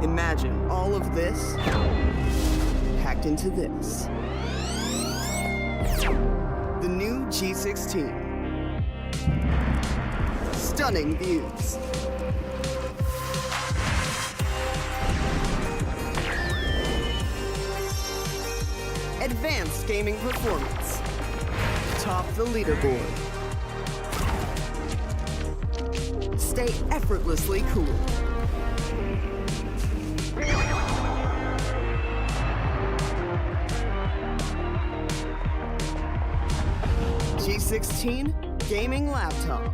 Imagine all of this packed into this. The new G16. Stunning views. Advanced gaming performance. Top the leaderboard. Stay effortlessly cool. G16 gaming laptop.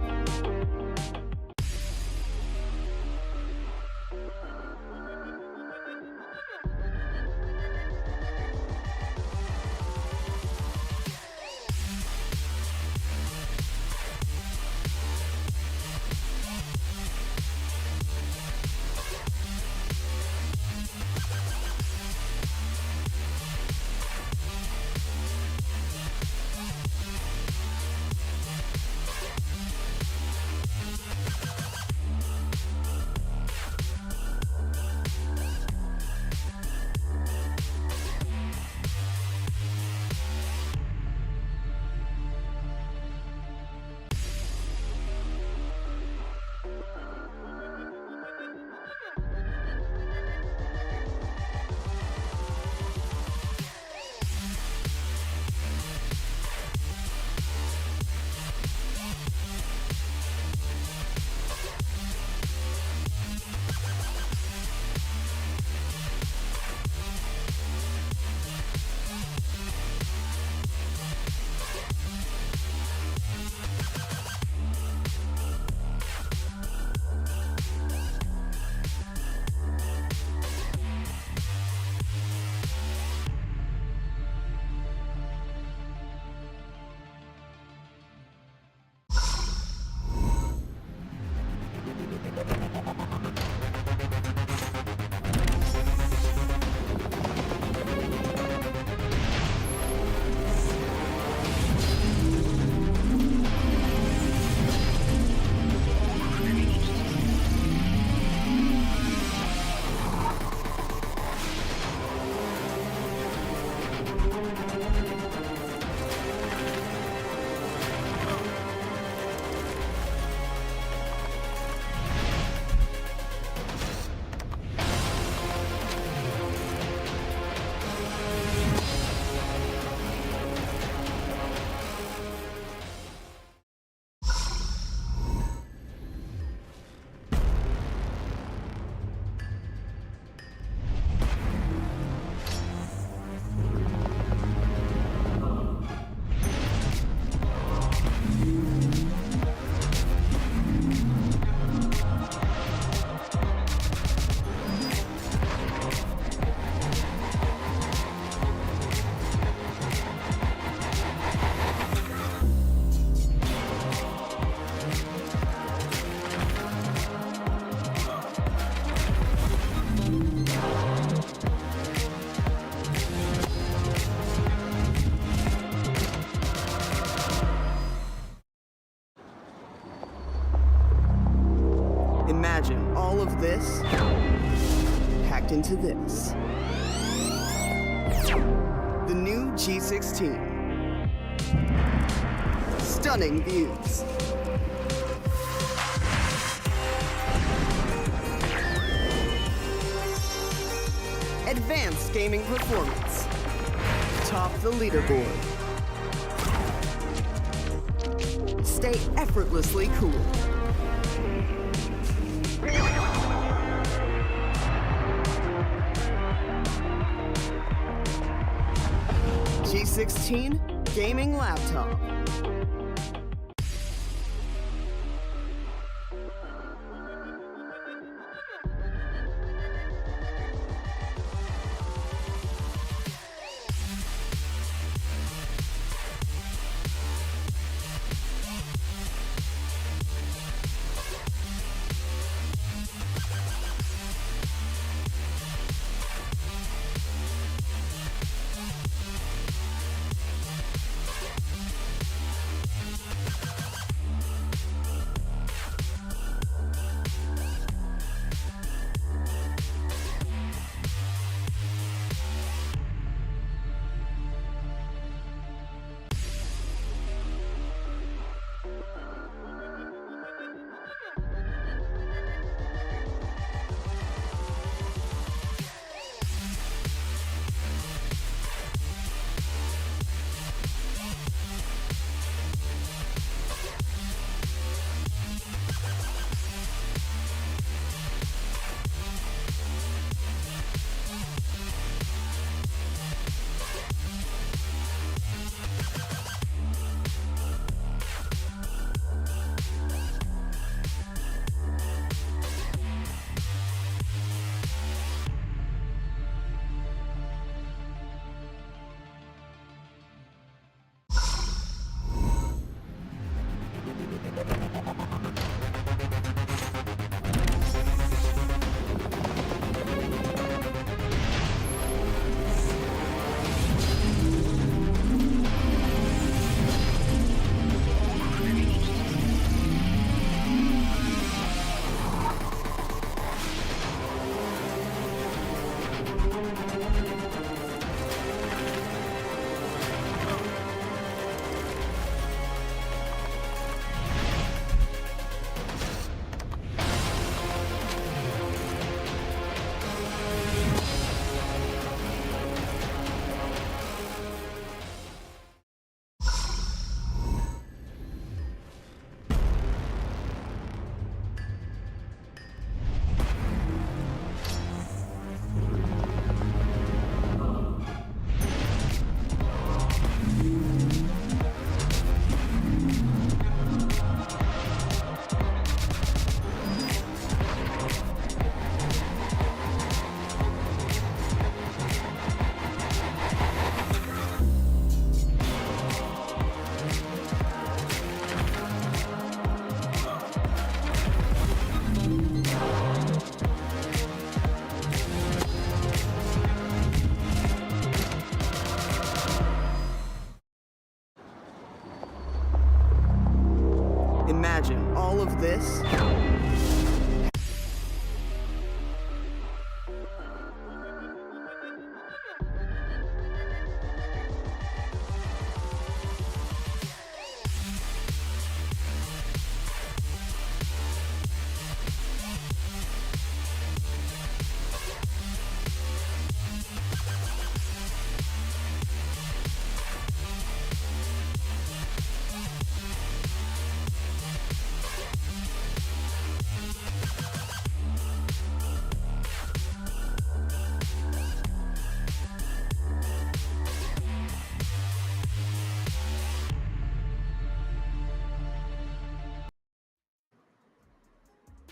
Imagine all of this packed into this. The new G16. Stunning views. Advanced gaming performance. Top the leaderboard. Stay effortlessly cool. G16 gaming laptop.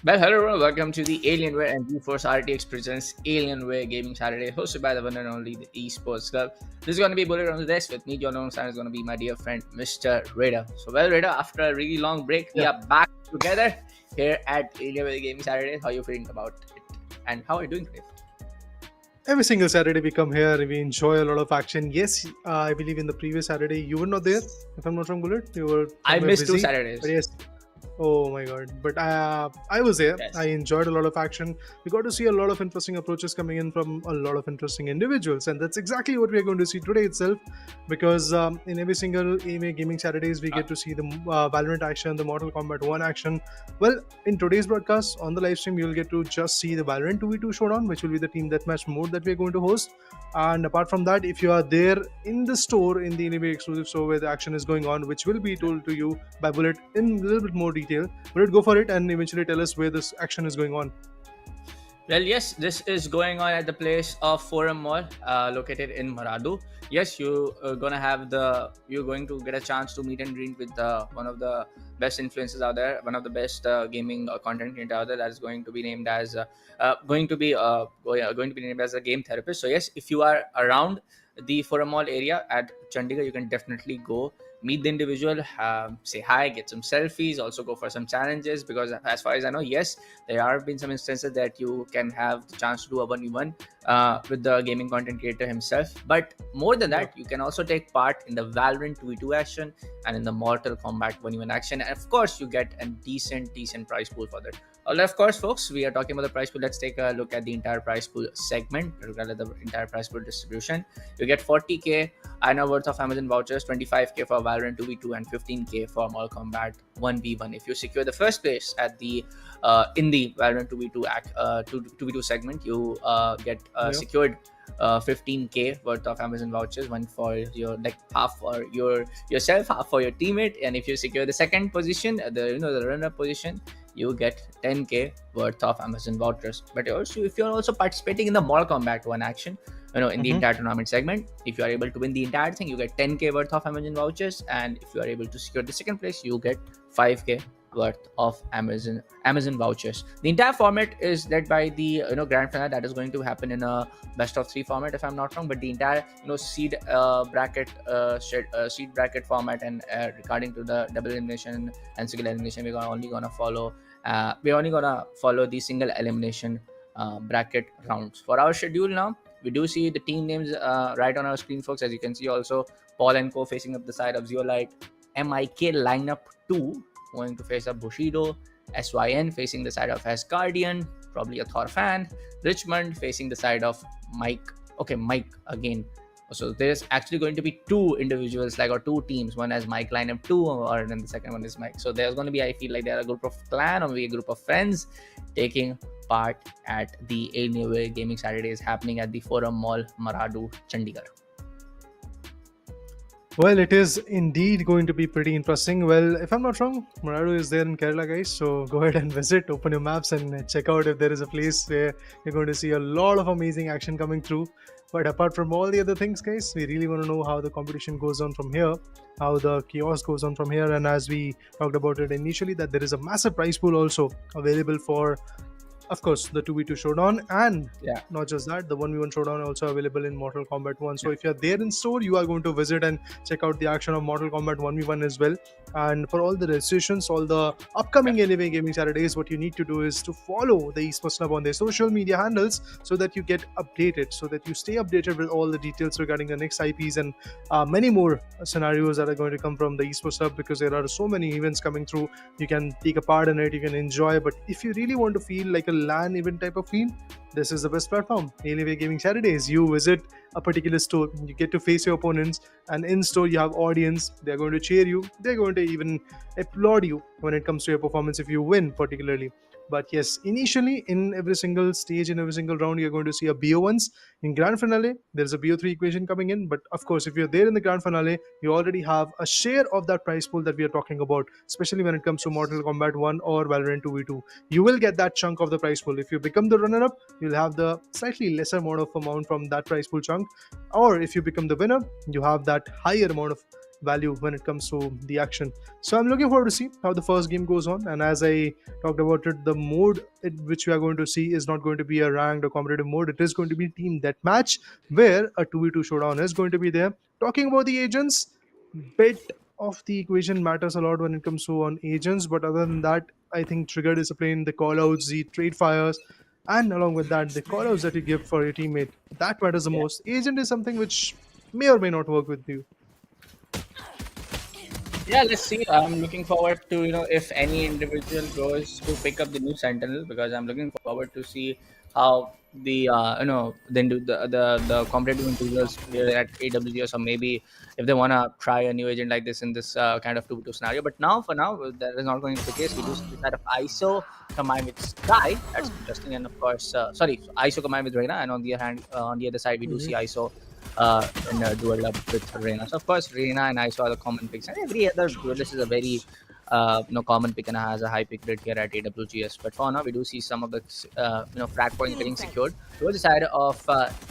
Well, hello everyone, welcome to the Alienware and GeForce RTX presents Alienware Gaming Saturday, hosted by the one and only the Esports Club. This is going to be bullet on the desk with me, John alongside is going to be my dear friend, Mr. Raider. So, well, Raider, after a really long break, we Yeah, are back together here at Alienware Gaming Saturday. How are you feeling about it? And how are you doing today? every single Saturday we come here, we enjoy a lot of action. Yes, I believe in the previous Saturday you were not there, if I'm not wrong, Bullet. You were I somewhere missed two busy. But Saturdays. yes, oh my god! But I was there. I Yes. enjoyed a lot of action. We got to see a lot of interesting approaches coming in from a lot of interesting individuals, and that's exactly what we are going to see today itself. Because in every single AMA Gaming Saturdays, we Uh, get to see the Valorant action, the Mortal Kombat 1 action. Well, in today's broadcast on the live stream, you'll get to just see the Valorant 2v2 showdown, which will be the team deathmatch mode that we are going to host. And apart from that, if you are there in the store, in the anime exclusive store where the action is going on, which will be told to you by Bullet in a little bit more detail, Bullet, go for it and eventually tell us where this action is going on. Well, yes, this is going on at the place of Forum Mall, located in Maradu. Yes, you're going to get a chance to meet and greet with one of the best influencers out there, one of the best gaming content creator out there that is going to be named as going to be named as a game therapist. So yes, if you are around the Forum Mall area at Chandigarh, you can definitely go meet the individual, say hi, get some selfies, also go for some challenges. Because as far as I know, yes, there have been some instances that you can have the chance to do a 1v1 with the gaming content creator himself. But more than Yeah. that, you can also take part in the Valorant 2v2 action and in the Mortal Kombat 1v1 action. And of course, you get a decent prize pool for that. Well, of course, folks, we are talking about the prize pool. Let's take a look at the entire prize pool segment, rather the entire prize pool distribution. You get 40k INR worth of Amazon vouchers, 25k for Valorant 2v2, and 15k for Mortal Kombat 1v1. If you secure the first place at the in the Valorant 2v2 2v2 segment, you get Yeah. secured 15k worth of Amazon vouchers, one for your like half for yourself, half for your teammate. And if you secure the second position, the runner position, you get 10k worth of Amazon vouchers. But also, if you're also participating in the Mortal Kombat 1 action, in the Mm-hmm. entire tournament segment, if you are able to win the entire thing, you get 10k worth of Amazon vouchers. And if you are able to secure the second place, you get 5k worth of Amazon vouchers. The entire format is led by the grand finale that is going to happen in a best of 3 format, if I'm not wrong. But the entire seed bracket format, and regarding to the double elimination and single elimination, we're only gonna follow the single elimination bracket rounds. For our schedule now, we do see the team names right on our screen, folks. As you can see, also Paul and Co facing up the side of Zeolite, MIK lineup 2 going to face up Bushido, SYN facing the side of Asgardian, probably a Thor fan, Richmond facing the side of Mike. Okay, Mike again. So there's actually going to be two individuals, like, or two teams. One as Mike lineup 2, or then the second one is Mike. So there's going to be, I feel like, they're a group of clan or maybe a group of friends taking part at the Alienware Gaming Saturdays happening at the Forum Mall, Maradu, Chandigarh. Well, it is indeed going to be pretty interesting. Well, if I'm not wrong, Maradu is there in Kerala, guys. So go ahead and visit, open your maps, and check out if there is a place where you're going to see a lot of amazing action coming through. But apart from all the other things, guys, we really want to know how the competition goes on from here, how the chaos goes on from here. And as we talked about it initially, that there is a massive prize pool also available for, of course, the 2v2 showdown, and Yeah. not just that, the 1v1 showdown also available in Mortal Kombat 1. So if you're there in store, you are going to visit and check out the action of Mortal Kombat 1v1 as well. And for all the registrations, all the upcoming Anime Gaming Saturdays, what you need to do is to follow the Esports Club on their social media handles, so that you get updated, so that you stay updated with all the details regarding the next IPs and many more scenarios that are going to come from the Esports Club, because there are so many events coming through. You can take a part in it, you can enjoy. But if you really want to feel like a LAN event type of feel, this is the best platform. Alienware Gaming Saturdays. You visit a particular store, you get to face your opponents, and in store you have audience. They're going to cheer you. They're going to even applaud you when it comes to your performance if you win, particularly. But yes, initially in every single stage, in every single round, you're going to see a BO1s. In grand finale, there's a BO3 equation coming in. But of course, if you're there in the grand finale, you already have a share of that prize pool that we are talking about, especially when it comes to Mortal Kombat 1 or Valorant 2v2. You will get that chunk of the prize pool. If you become the runner up, you'll have the slightly lesser amount from that prize pool chunk. Or if you become the winner, you have that higher amount of value when it comes to the action. So I'm looking forward to see how the first game goes on. And as I talked about it, the mode which we are going to see is not going to be a ranked or competitive mode. It is going to be team deathmatch, where a 2v2 showdown is going to be there. Talking about the agents, bit of the equation matters a lot when it comes to on agents, but other than that, I think trigger discipline, the callouts, the trade fires, and along with that, the callouts that you give for your teammate, that matters the Yeah. most. Agent is something which may or may not work with you. Yeah, let's see. I'm looking forward to if any individual goes to pick up the new Sentinel, because I'm looking forward to see how the then do the competitive individuals here at AWGS, or maybe if they wanna try a new agent like this in this kind of 2v2 scenario. But now, for now, that is not going to be the case. We do see the side of ISO combined with Sky. That's interesting, and of course, ISO combined with Reina, and on the other hand, on the other side, we do see ISO in a duel up with Reina. So of course, Reina and ISO are the common picks, and every other duelist is a very common pick and has a high pick rate here at AWGS. But for now, we do see some of the frag points getting secured towards the side of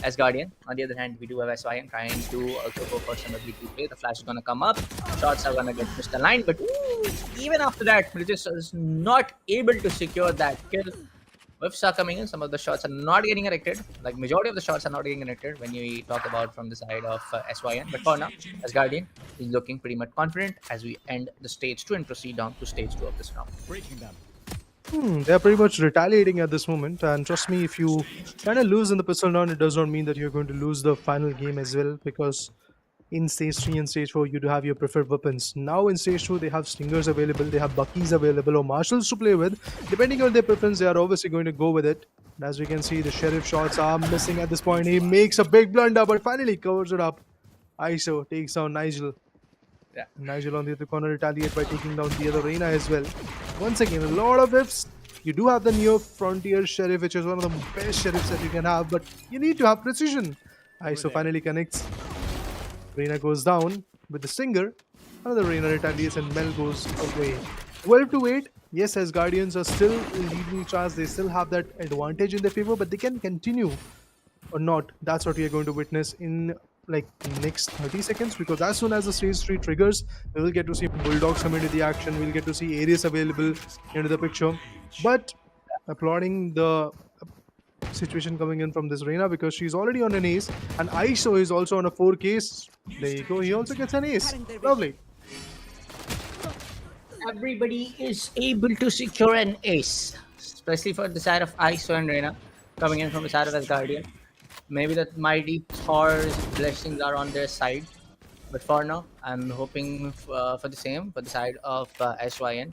Asgardian. On the other hand, we do have SYN trying to also go for some ability play. The flash is gonna come up, shots are gonna get missed aligned, but even after that, British is not able to secure that kill. Whiffs are coming in. Some of the shots are not getting erected. Like majority of the shots are not getting erected when you talk about from the side of SYN. But for now, Asgardian is looking pretty much confident as we end the stage 2 and proceed on to stage 2 of this round. They're pretty much retaliating at this moment, and trust me, if you kind of lose in the pistol round, it does not mean that you're going to lose the final game as well, because in stage 3 and stage 4 you do have your preferred weapons. Now in stage 2 they have stingers available, they have buckies available, or marshals to play with. Depending on their preference, they are obviously going to go with it. And as we can see, the sheriff shots are missing at this point. He makes a big blunder, but finally covers it up. ISO takes down Nigel. Yeah. Nigel on the other corner retaliate by taking down the other Reina as well. Once again, a lot of whiffs. You do have the Neo Frontier Sheriff, which is one of the best sheriffs that you can have, but you need to have precision. ISO finally connects. Reina goes down with the stinger. Another Reina retaliates and Mel goes away. 12 to 8. Yes, as Guardians are still leading charge, they still have that advantage in their favor, but they can continue or not. That's what we are going to witness in like next 30 seconds, because as soon as the stage 3 triggers, we will get to see Bulldogs come into the action. We'll get to see Ares available into the picture. But applauding the situation coming in from this Reina, because she's already on an ace, and ISO is also on a 4 case. There you go, he also gets an ace. Lovely. Everybody is able to secure an ace, especially for the side of ISO and Reina coming in from the side of Asgardian. Maybe that mighty Thor's blessings are on their side, but for now, I'm hoping for the same for the side of SYN.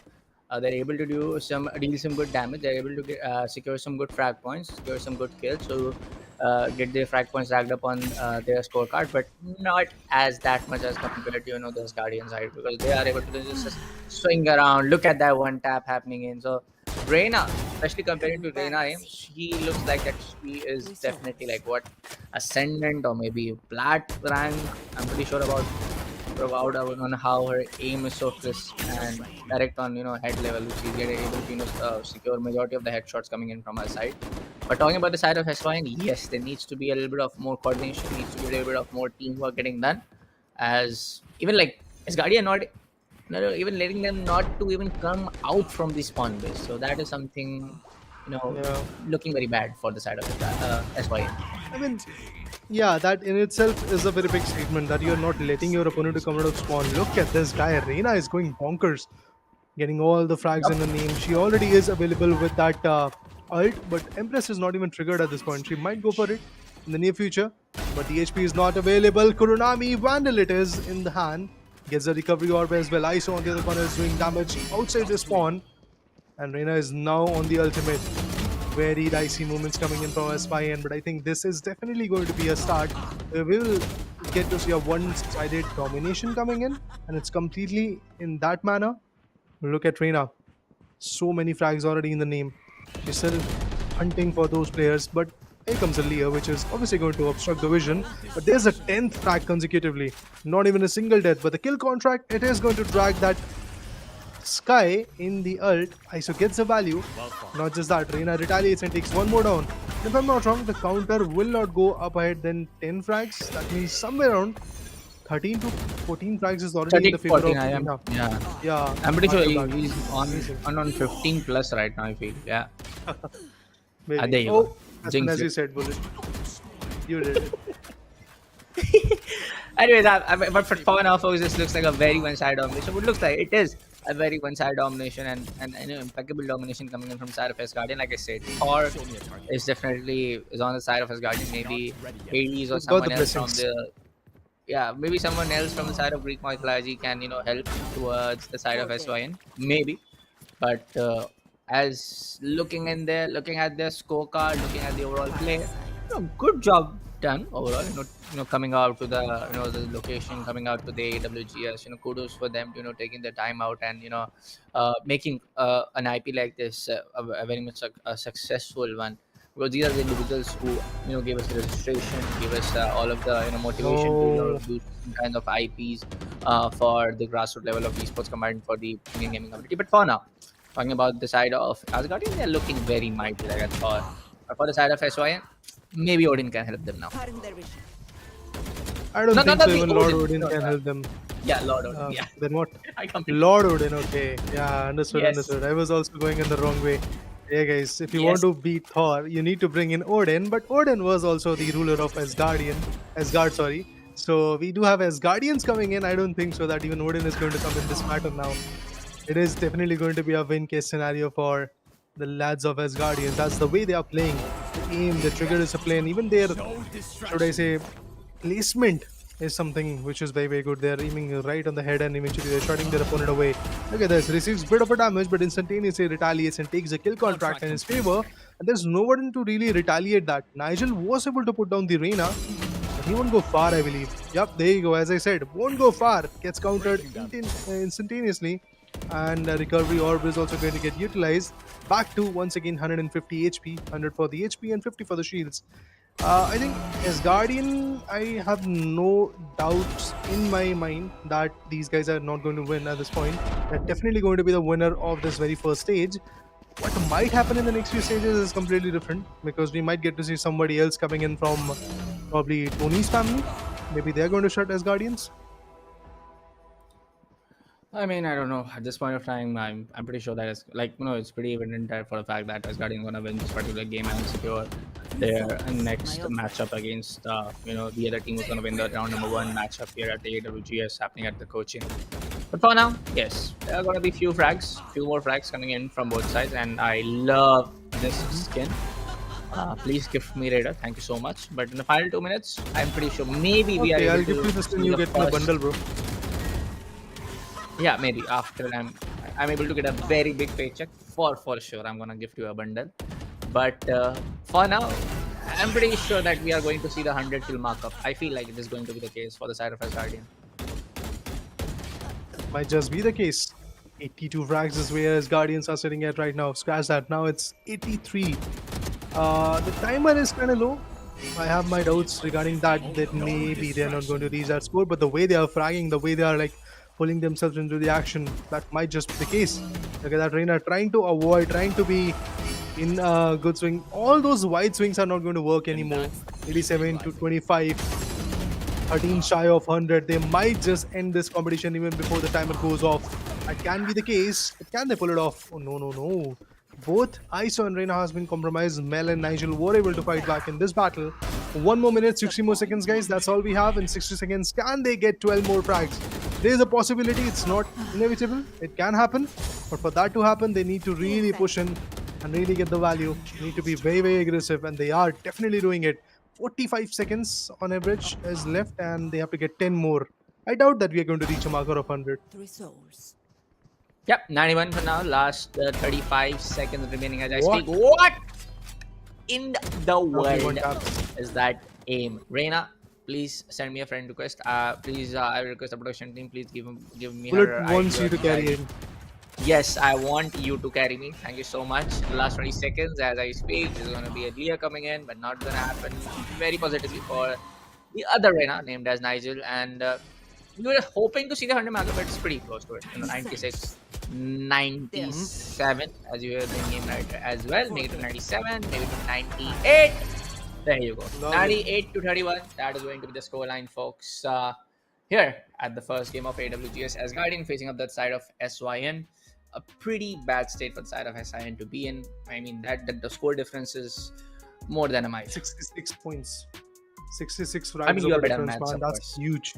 They're able to deal some good damage. They're able to secure some good frag points, secure some good kills, so get their frag points racked up on their scorecard, but not as that much as compared to the Asgardian side, because they are able to just swing around. Look at that one tap happening in. So Reina, especially compared to Reina aim, she looks like that she is definitely like what, ascendant or maybe plat rank. I'm pretty sure about on how her aim is so crisp and direct on head level, which she's getting able to secure majority of the headshots coming in from her side. But talking about the side of SYN, yes, there needs to be a little bit of more coordination, needs to be a little bit of more teamwork getting done, as even like Asgardian not even letting them not to even come out from the spawn base. So that is something looking very bad for the side of SYN. I mean, yeah, that in itself is a very big statement, that you're not letting your opponent to come out of spawn. Look at this guy. Reina is going bonkers, getting all the frags in the name. She already is available with that ult, but Empress is not even triggered at this point. She might go for it in the near future, but the HP is not available. Kurunami Vandal it is in the hand. Gets a recovery orb as well. ISO on the other corner is doing damage outside the spawn, and Reina is now on the ultimate. Very dicey moments coming in from SYN, but I think this is definitely going to be a start. We will get to see a one-sided domination coming in, and it's completely in that manner. Look at Reina. So many frags already in the name. She's still hunting for those players, but here comes a Lear, which is obviously going to obstruct the vision. But there's a 10th frag consecutively. Not even a single death, but the kill contract, it is going to drag that Sky in the ult. ISO gets the value. Not just that, Reina retaliates and takes one more down. If I'm not wrong, the counter will not go up ahead than 10 frags. That means somewhere around 13 to 14 frags is already in 13, the favor 14, of I am. Reina. Yeah. Yeah, I'm pretty sure back to back. he's Amazing. on 15 plus right now, I feel. Yeah. Maybe. There you go. Oh, as soon Jinx as you it. said, Bullet, you did it. Anyways, but for now, folks, this looks like a very one-sided domination. What looks like it is a very one-sided domination and impeccable domination coming in from the side of Asgardian. Like I said, Thor is definitely on the side of Asgardian. Maybe Hades or He's got the someone else from blessings. the maybe someone else from the side of Greek mythology can help towards the side of SYN. Maybe, but as looking at their scorecard, looking at the overall play, good job done overall. Coming out to the the location, coming out to the AWGS. Kudos for them. Taking the time out and making an IP like this a very much a successful one. Because these are the individuals who gave us the registration, gave us all of the motivation to Oh, do some kind of IPs for the grassroots level of esports combined for the Indian gaming community. But for now, talking about the side of Asgardian, they're looking very mighty like I thought. But for the side of SYN, maybe Odin can help them now. I don't No, think not so. the Even Lord Odin. Odin No, can help them. yeah, Lord Odin. Yeah, Then what? I completely. Lord Odin. Okay. Yeah, understood. Yes. Understood. I was also going in the wrong way. Yeah, guys. If you Yes. want to beat Thor, you need to bring in Odin. But Odin was also the ruler of Asgard. Sorry. So we do have Asgardians coming in. I don't think so that even Odin is going to come in this battle now. It is definitely going to be a win case scenario for the lads of Asgardians. That's the way they are playing. The aim, the trigger discipline, even their, should I say, placement is something which is very, very good. They're aiming right on the head and eventually they're shutting their opponent away. Look at this. Receives bit of a damage, but instantaneously retaliates and takes a kill contract in his favor. And there's no one to really retaliate that. Nigel was able to put down the Reina, but he won't go far, I believe. Yup, there you go. As I said, won't go far. Gets countered instantaneously. And recovery orb is also going to get utilized. Back to once again 150 HP, 100 for the HP and 50 for the shields. I think as Guardian, I have no doubts in my mind that these guys are not going to win at this point. They're definitely going to be the winner of this very first stage. What might happen in the next few stages is completely different because we might get to see somebody else coming in from probably Tony's family. Maybe they're going to shut as Guardians. I mean, I don't know. At this point of time, I'm pretty sure that it's it's pretty evident that for the fact that Asgardian gonna win this particular game and secure their next matchup against the other team who's gonna win the round number 1 matchup here at the AWGS happening at the Cochin. But for now, yes, there are gonna be few more frags coming in from both sides, and I love this skin. Please gift me Raider, thank you so much. But in the final 2 minutes, I'm pretty sure maybe we are Okay, able I'll give to you this when see you the get my first- bundle, bro. Yeah, maybe after I'm able to get a very big paycheck for sure. I'm gonna gift you a bundle, but for now, I'm pretty sure that we are going to see the 100 kill markup. I feel like it is going to be the case for the side of Asgardian. Might just be the case. 82 frags is where Guardians are sitting at right now. Scratch that. Now it's 83. The timer is kind of low. I have my doubts regarding that maybe they're not going to reach that score, but the way they are fragging, the way they are pulling themselves into the action, that might just be the case. Look at that Reina trying to avoid, trying to be in a good swing. All those wide swings are not going to work anymore. 87 to 25. 13 shy of 100. They might just end this competition even before the timer goes off. That can be the case. But can they pull it off? Oh, no, no, no. Both ISO and Reina has been compromised. Mel and Nigel were able to fight back in this battle. 1 more minute, 60 more seconds, guys. That's all we have in 60 seconds. Can they get 12 more frags? There's a possibility. It's not inevitable. It can happen. But for that to happen, they need to really push in and really get the value. They need to be very, very aggressive. And they are definitely doing it. 45 seconds on average is left. And they have to get 10 more. I doubt that we are going to reach a marker of 100. 3 souls. Yep, 91 for now. Last 35 seconds remaining as I What? speak. What in the Everyone world taps. is that aim? Reina, please send me a friend request. Please, I will request the production team. Please give me Bullet her wants ID you to or carry email. him. Yes, I want you to carry me. Thank you so much. The last 20 seconds as I speak, there's going to be a Leah coming in, but not going to happen very positively for the other Reina named as Nigel. And we were hoping to see the 100 marker, but it's pretty close to it. 96, 97, as you hear the game right as well. Make it to 97, maybe to 98. There you go. Love it. 98 to 31. That is going to be the scoreline, folks. Here at the first game of AWGS, Asgardian facing up that side of SYN. A pretty bad state for the side of SIN to be in. I mean, that the score difference is more than a mile. 66 points. 66 frags I mean, you of are a better at difference, maths, man. of That's course. huge.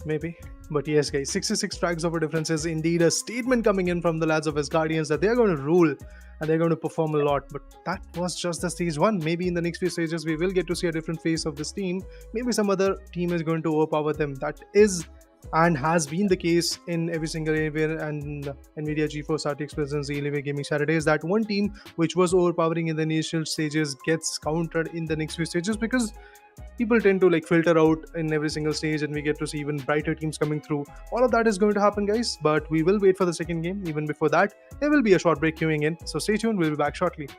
Maybe. But yes, guys, 66 frags of a difference is indeed a statement coming in from the lads of Asgardians that they're going to rule and they're going to perform a lot. But that was just the stage one. Maybe in the next few stages, we will get to see a different face of this team. Maybe some other team is going to overpower them. That is and has been the case in every single Alienware and Nvidia GeForce RTX presents the Alienware Gaming Saturdays, that one team which was overpowering in the initial stages gets countered in the next few stages, because people tend to like filter out in every single stage and we get to see even brighter teams coming through. All of that is going to happen, guys, but we will wait for the second game. Even before that, there will be a short break queuing in, so stay tuned, we'll be back shortly.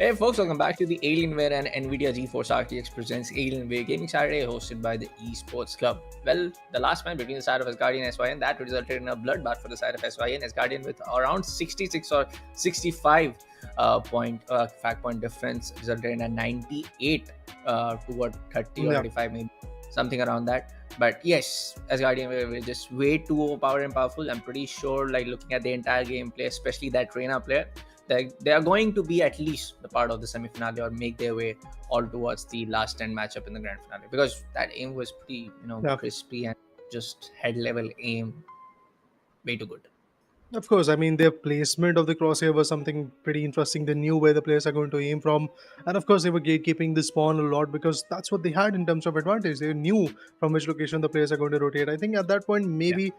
Hey folks, welcome back to the Alienware and Nvidia GeForce RTX presents Alienware Gaming Saturday, hosted by the Esports Club. Well, the last match between the side of Asgardian and SYN, that resulted in a bloodbath for the side of SYN. Asgardian with around 66 or 65 fact point difference resulted in a 98 to what 30 or 35 maybe, something around that. But yes, Asgardian were just way too overpowered and powerful. I'm pretty sure, like looking at the entire gameplay, especially that Reyna player, they are going to be at least the part of the semi-finale or make their way all towards the last 10 matchup in the grand finale, because that aim was pretty crispy and just head level aim, way too good. Of course, I mean, their placement of the crosshair was something pretty interesting. They knew where the players are going to aim from. And of course, they were gatekeeping the spawn a lot because that's what they had in terms of advantage. They knew from which location the players are going to rotate. I think at that point, maybe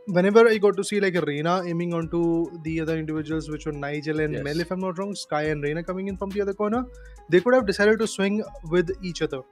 whenever I got to see like a Reyna aiming onto the other individuals, which were Nigel and Mel, if I'm not wrong, Sky and Reyna coming in from the other corner, they could have decided to swing with each other.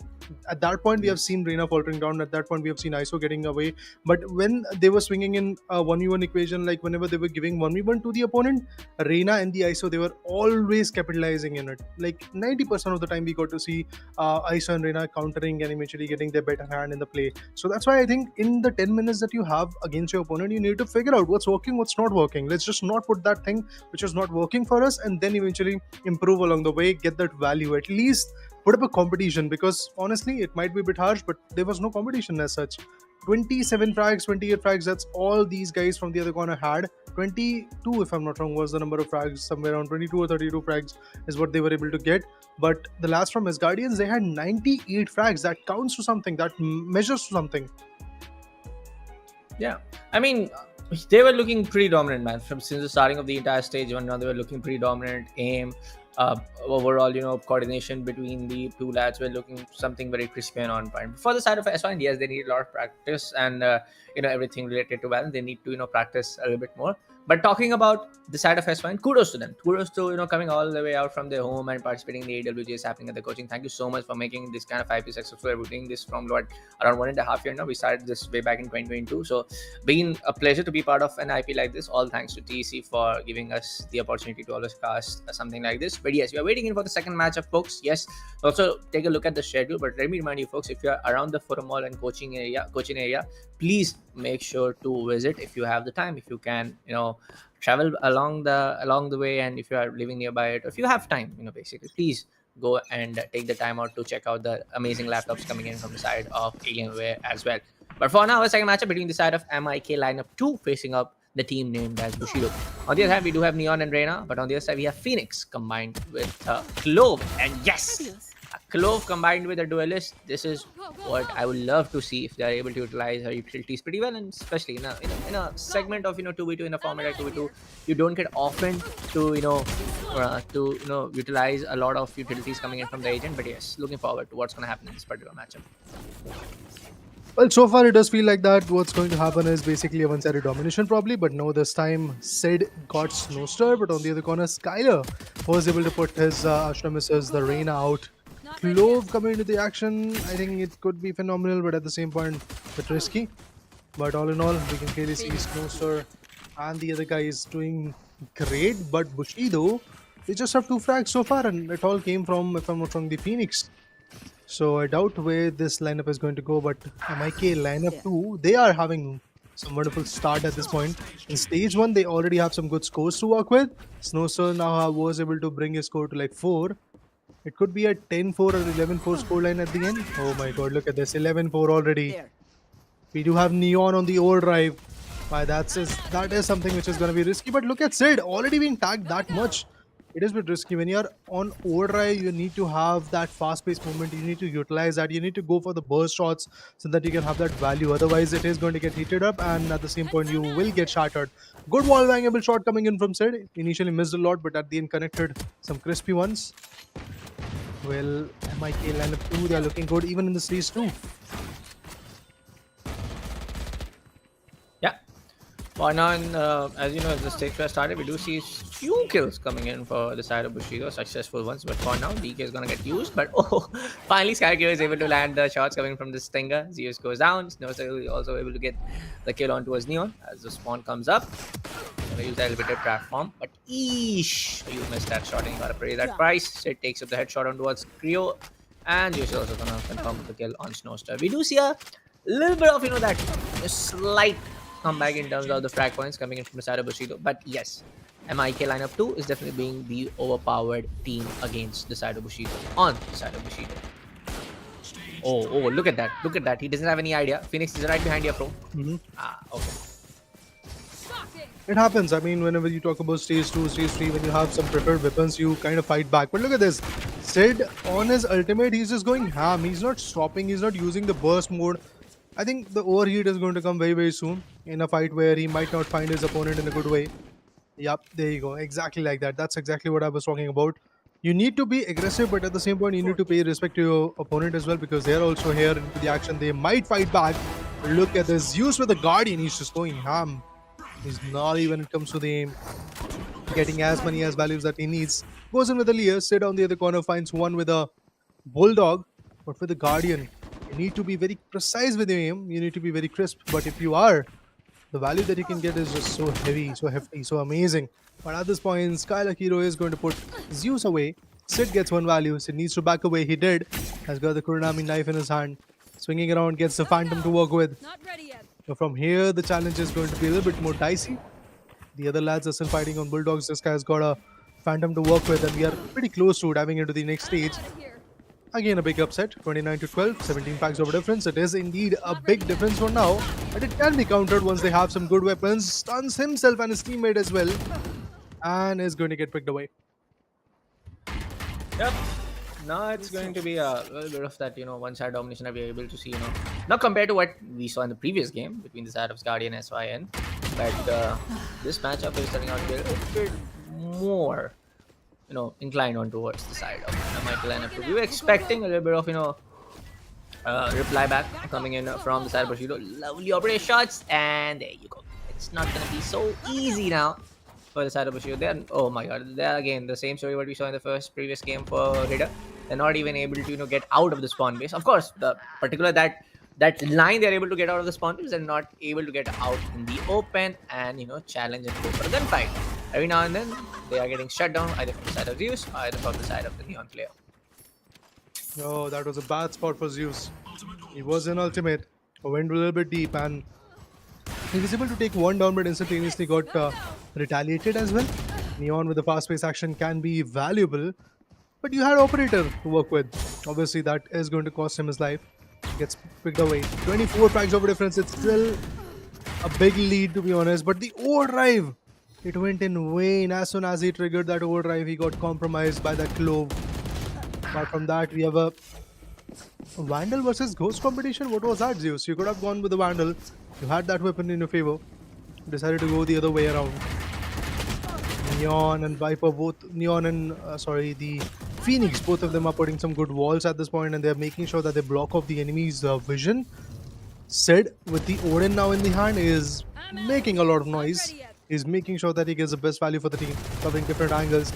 At that point, we have seen Reyna faltering down. At that point, we have seen ISO getting away. But when they were swinging in a 1v1 equation, like whenever they were giving 1v1 to the opponent, Reyna and the ISO, they were always capitalizing in it. Like 90% of the time, we got to see ISO and Reyna countering and eventually getting their better hand in the play. So that's why I think in the 10 minutes that you have against your opponent, you need to figure out what's working, what's not working. Let's just not put that thing which is not working for us, and then eventually improve along the way, get that value. At least put up a competition, because honestly it might be a bit harsh, but there was no competition as such. 27 frags, 28 frags, that's all these guys from the other corner had. 22, if I'm not wrong, was the number of frags. Somewhere around 22 or 32 frags is what they were able to get. But the last from Asgardians, they had 98 frags. That counts to something, that measures to something. Yeah, I mean, they were looking pretty dominant, man, since the starting of the entire stage. They were looking pretty dominant. Aim, overall, coordination between the two lads were looking something very crispy and on point. For the side of S1, yes, they need a lot of practice and everything related to Valorant. They need to practice a little bit more. But talking about the side of S1, kudos to them. Kudos to coming all the way out from their home and participating in the AWJs happening at the Cochin. Thank you so much for making this kind of IP successful. We're doing this from around 1.5 years now. We started this way back in 2022. So been a pleasure to be part of an IP like this. All thanks to T&C for giving us the opportunity to always cast something like this. But yes, we are waiting in for the second matchup, folks. Yes, also take a look at the schedule. But let me remind you, folks, if you are around the Forum Mall and Cochin area, please make sure to visit if you have the time, if you can, travel along the way, and if you are living nearby it, if you have time, basically, please go and take the time out to check out the amazing laptops coming in from the side of Alienware as well. But for now, a second matchup between the side of MIK lineup 2 facing up the team named as Bushido. On the other hand, we do have Neon and Reyna, but on the other side, we have Phoenix combined with Clove. And yes, a Clove combined with a Duelist. This is what I would love to see if they are able to utilize her utilities pretty well, and especially in a segment of 2v2, in a format like 2v2, you don't get often to utilize a lot of utilities coming in from the agent. But yes, looking forward to what's going to happen in this particular matchup. Well, so far it does feel like that what's going to happen is basically a one-sided domination probably, but no, this time Sid got Snowstar, but on the other corner, Skyler was able to put his Ashram misses, the Reyna out. Clove coming into the action, I think it could be phenomenal, but at the same point, a bit risky. But all in all, we can clearly see Snowstar and the other guy is doing great, but Bushido, they just have 2 frags so far, and it all came from, if I'm not wrong, the Phoenix. So I doubt where this lineup is going to go, but MIK lineup 2, they are having some wonderful start at this point. In stage 1, they already have some good scores to work with. Snowstorm now was able to bring his score to like 4. It could be a 10-4 or 11-4 scoreline at the end. Oh my god, look at this, 11-4 already. We do have Neon on the overdrive. That is something which is going to be risky, but look at Sid already being tagged that much. It is a bit risky. When you're on overdrive, you need to have that fast-paced movement. You need to utilize that. You need to go for the burst shots so that you can have that value. Otherwise, it is going to get heated up, and at the same point, you will get shattered. Good wall bangable shot coming in from Sid. Initially missed a lot, but at the end connected some crispy ones. Well, MIK lineup 2, they are looking good even in the stage 2. For now, as you know, as the stage first started, we do see few kills coming in for the side of Bushido, successful ones. But for now, DK is going to get used. But finally, Skykill is able to land the shots coming from the Stinger. Zeus goes down. Snowstar is also able to get the kill on towards Neon as the spawn comes up. gonna use the elevated platform, but eesh, you missed that shot and you gotta pay that price. Sid takes up the headshot on towards Creo, and Zeus is also gonna confirm the kill on Snowstar. We do see a little bit of that slight comeback in terms of the frag points coming in from the side of Bushido, but yes, MIK lineup 2 is definitely being the overpowered team against the side of Bushido, on the side of Bushido. Oh, look at that. Look at that. He doesn't have any idea. Phoenix is right behind you, bro. Okay. It happens. I mean, whenever you talk about stage 2, stage 3, when you have some preferred weapons, you kind of fight back. But look at this. Sid, on his ultimate, he's just going ham. He's not stopping. He's not using the burst mode. I think the overheat is going to come very, very soon in a fight where he might not find his opponent in a good way. Yep, there you go. Exactly like that. That's exactly what I was talking about. You need to be aggressive, but at the same point, you need to pay respect to your opponent as well, because they're also here into the action. They might fight back. Look at this. Zeus with the Guardian. He's just going ham. He's naughty when it comes to the aim. Getting as many as values that he needs. Goes in with a Lear. Sid on the other corner finds one with a Bulldog. But with the Guardian, you need to be very precise with your aim. You need to be very crisp. But if you are, the value that you can get is just so heavy, so hefty, so amazing. But at this point, Skylark Hero is going to put Zeus away. Sid gets one value. Sid needs to back away. He did. Has got the Kuronami knife in his hand. Swinging around, gets the Phantom to work with. Not ready yet. So from here, the challenge is going to be a little bit more dicey. The other lads are still fighting on Bulldogs. This guy's got a Phantom to work with, and we are pretty close to diving into the next stage. Again, a big upset. 29 to 12, 17 packs of difference. It is indeed a big difference for now, but it can be countered once they have some good weapons. Stuns himself and his teammate as well, and is going to get picked away. Yep. Now it's going to be a little bit of that, one-side domination that we're able to see, Not compared to what we saw in the previous game between the side of Asgardian and SYN, but this matchup is turning out to be a little bit more, inclined on towards the side of Michael lineup. We were expecting a little bit of, reply back coming in from the side of Bushido. Lovely operator shots, and there you go. It's not going to be so easy now for the side of Bushido. They're, oh my god, they're again the same story what we saw in the previous game for Raider. They're not even able to get out of the spawn base. Of course, the particular that line they're able to get out of the spawn base, they're not able to get out in the open and challenge and go for a gunfight. Every now and then they are getting shut down either from the side of Zeus or either from the side of the Neon player. Oh, that was a bad spot for Zeus. He was in ultimate, went a little bit deep, and he was able to take one down, but instantaneously got retaliated as well. Neon with the fast-paced action can be valuable, but you had Operator to work with. Obviously, that is going to cost him his life. Gets picked away. 24 packs of difference. It's still a big lead, to be honest, but the overdrive, it went in vain. As soon as he triggered that overdrive, he got compromised by that Clove. Apart from that, we have a Vandal versus Ghost competition. What was that, Zeus? You could have gone with the Vandal. You had that weapon in your favor. You decided to go the other way around. Neon and Viper, both Neon and the Phoenix, both of them are putting some good walls at this point, and they're making sure that they block off the enemy's vision. Sid, with the Odin now in the hand, is making a lot of noise. He's making sure that he gets the best value for the team, covering different angles,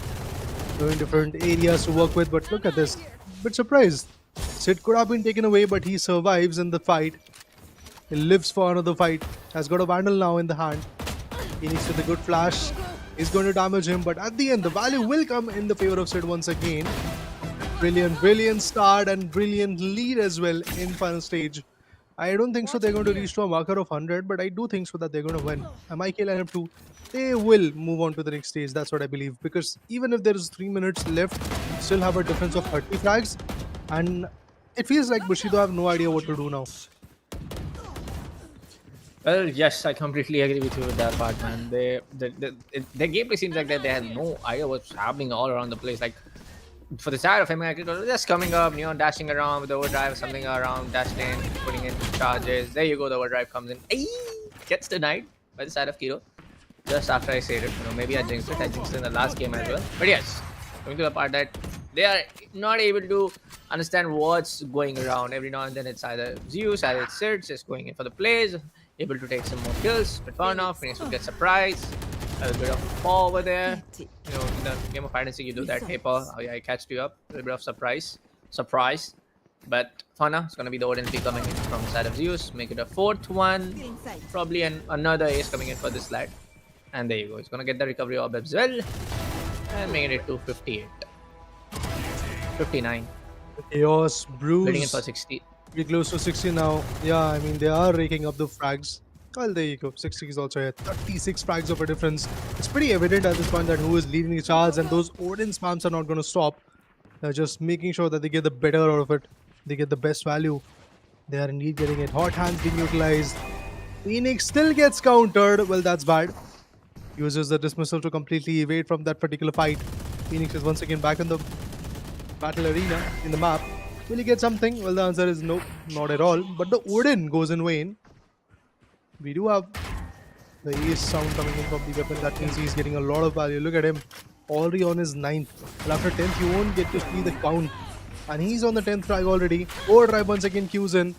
doing different areas to work with. But look at this, bit surprised. Sid could have been taken away, but he survives in the fight. He lives for another fight. Has got a Vandal now in the hand. Phoenix with a good flash is going to damage him, but at the end, the value will come in the favor of Sid once again. Brilliant start and brilliant lead as well in final stage. I don't think so they're going to reach to a marker of 100, but I do think so that they're going to win. MIK lineup 2, they will move on to the next stage. That's what I believe, because even if there is 3 minutes left, still have a difference of 30 frags, and it feels like Bushido have no idea what to do now. Well, yes, I completely agree with you with that part, man. Their gameplay seems like that they have no idea what's happening all around the place. Like, for the side of him, just coming up, dashing around with the overdrive, something around, dashing, putting in charges. There you go, the overdrive comes in. Ayy! Gets denied by the side of Kiro. Just after I said it, maybe I jinxed it. I jinxed it in the last game as well. But yes, going to the part that they are not able to understand what's going around. Every now and then it's either Zeus, either it's Sid, just going in for the plays, able to take some more kills. But for now, Phoenix will get surprised. A little bit of fall over there. In the game of hide and seek, you do that. Hey, Paul, oh yeah, I catched you up. A little bit of surprise. But for now, it's going to be the Odin P coming in from the side of Zeus. Make it a 4th one. Probably another ace coming in for this lad. And there you go. He's going to get the recovery orb as well. And making it to 58. 59. Chaos, Building in for Bruce. 60. We're close to 60 now. Yeah, I mean, they are raking up the frags. Well, there you go. 60 is also here. 36 frags of a difference. It's pretty evident at this point that who is leading the charge, and those Odin spams are not going to stop. They're just making sure that they get the better out of it. They get the best value. They are indeed getting it. Hot hands being utilized. Phoenix still gets countered. Well, that's bad. Uses the dismissal to completely evade from that particular fight. Phoenix is once again back in the battle arena in the map. Will he get something? Well, the answer is no, not at all. But the Odin goes in vain. We do have the ace sound coming in from the weapon. That means he's getting a lot of value. Look at him. Already on his 9th. Well, after 10th, you won't get to see the count. And he's on the 10th frag already. Overdrive once again cues in.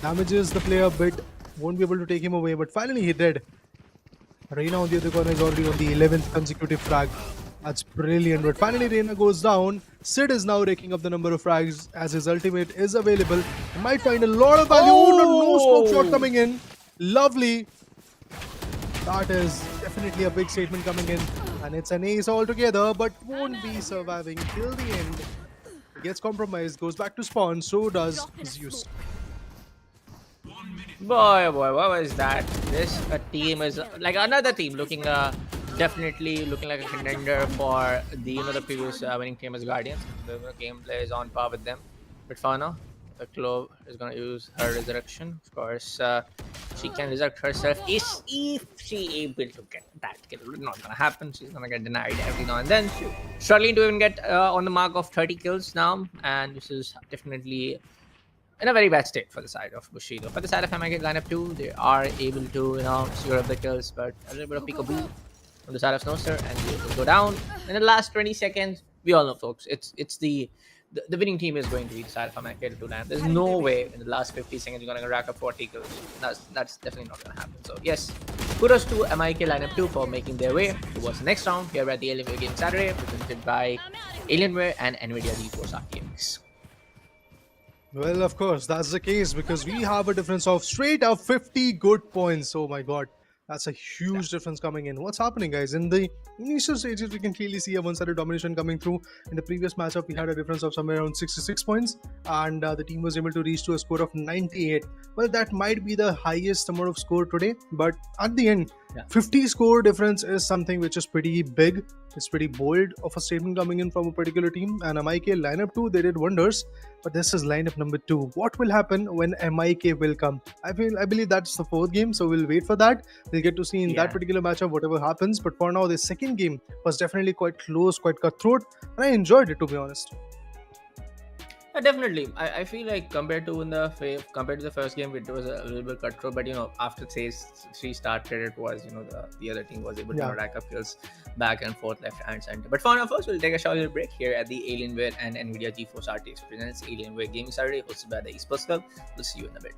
Damages the player a bit. Won't be able to take him away. But finally he did. Reina on the other corner is already on the 11th consecutive frag. That's brilliant. But finally Reina goes down. Sid is now raking up the number of frags as his ultimate is available. He might find a lot of value. Oh, no smoke shot coming in. Lovely. That is definitely a big statement coming in. And it's an ace altogether, but won't be surviving till the end. Gets compromised, goes back to spawn. So does Zeus. Boy, what was that? This team is like another team looking definitely looking like a contender for the the previous winning team as Guardians. The gameplay is on par with them. But for now, the Clove is gonna use her resurrection. Of course, she can resurrect herself if she able to get that kill. Not gonna happen. She's gonna get denied every now and then. Struggling to even get on the mark of 30 kills now, and this is definitely in a very bad state for the side of Bushido. For the side of MIK lineup 2, they are able to, secure up the kills, but a little bit of peekaboo on the side of Snowster, and they will go down. In the last 20 seconds, we all know, folks, it's the winning team is going to be the side of MIK to land. There's no way in the last 50 seconds you're going to rack up 40 kills. That's definitely not going to happen. So, yes, kudos to MIK lineup 2 for making their way towards the next round here at the Alienware Game Saturday, presented by Alienware and NVIDIA GeForce RTX. Well, of course, that's the case because we have a difference of straight up 50 good points. Oh my god, that's a huge difference coming in. What's happening, guys? In the initial stages, we can clearly see a one-sided domination coming through. In the previous matchup, we had a difference of somewhere around 66 points, and the team was able to reach to a score of 98. Well, that might be the highest amount of score today, but at the end, 50 score difference is something which is pretty big. It's pretty bold of a statement coming in from a particular team. And MIK lineup 2, they did wonders. But this is lineup number 2. What will happen when MIK will come? I believe that's the 4th game, so we'll wait for that. We'll get to see in that particular matchup whatever happens. But for now, the second game was definitely quite close, quite cutthroat, and I enjoyed it, to be honest. Definitely, I feel like compared to the first game, it was a little bit cutthroat. But after phase 3 started, it was the other team was able to rack up kills back and forth, left and center. But for now, first we'll take a short little break here at the Alienware and NVIDIA GeForce RTX presents Alienware Gaming Saturday, hosted by the Esports Club. We'll see you in a bit.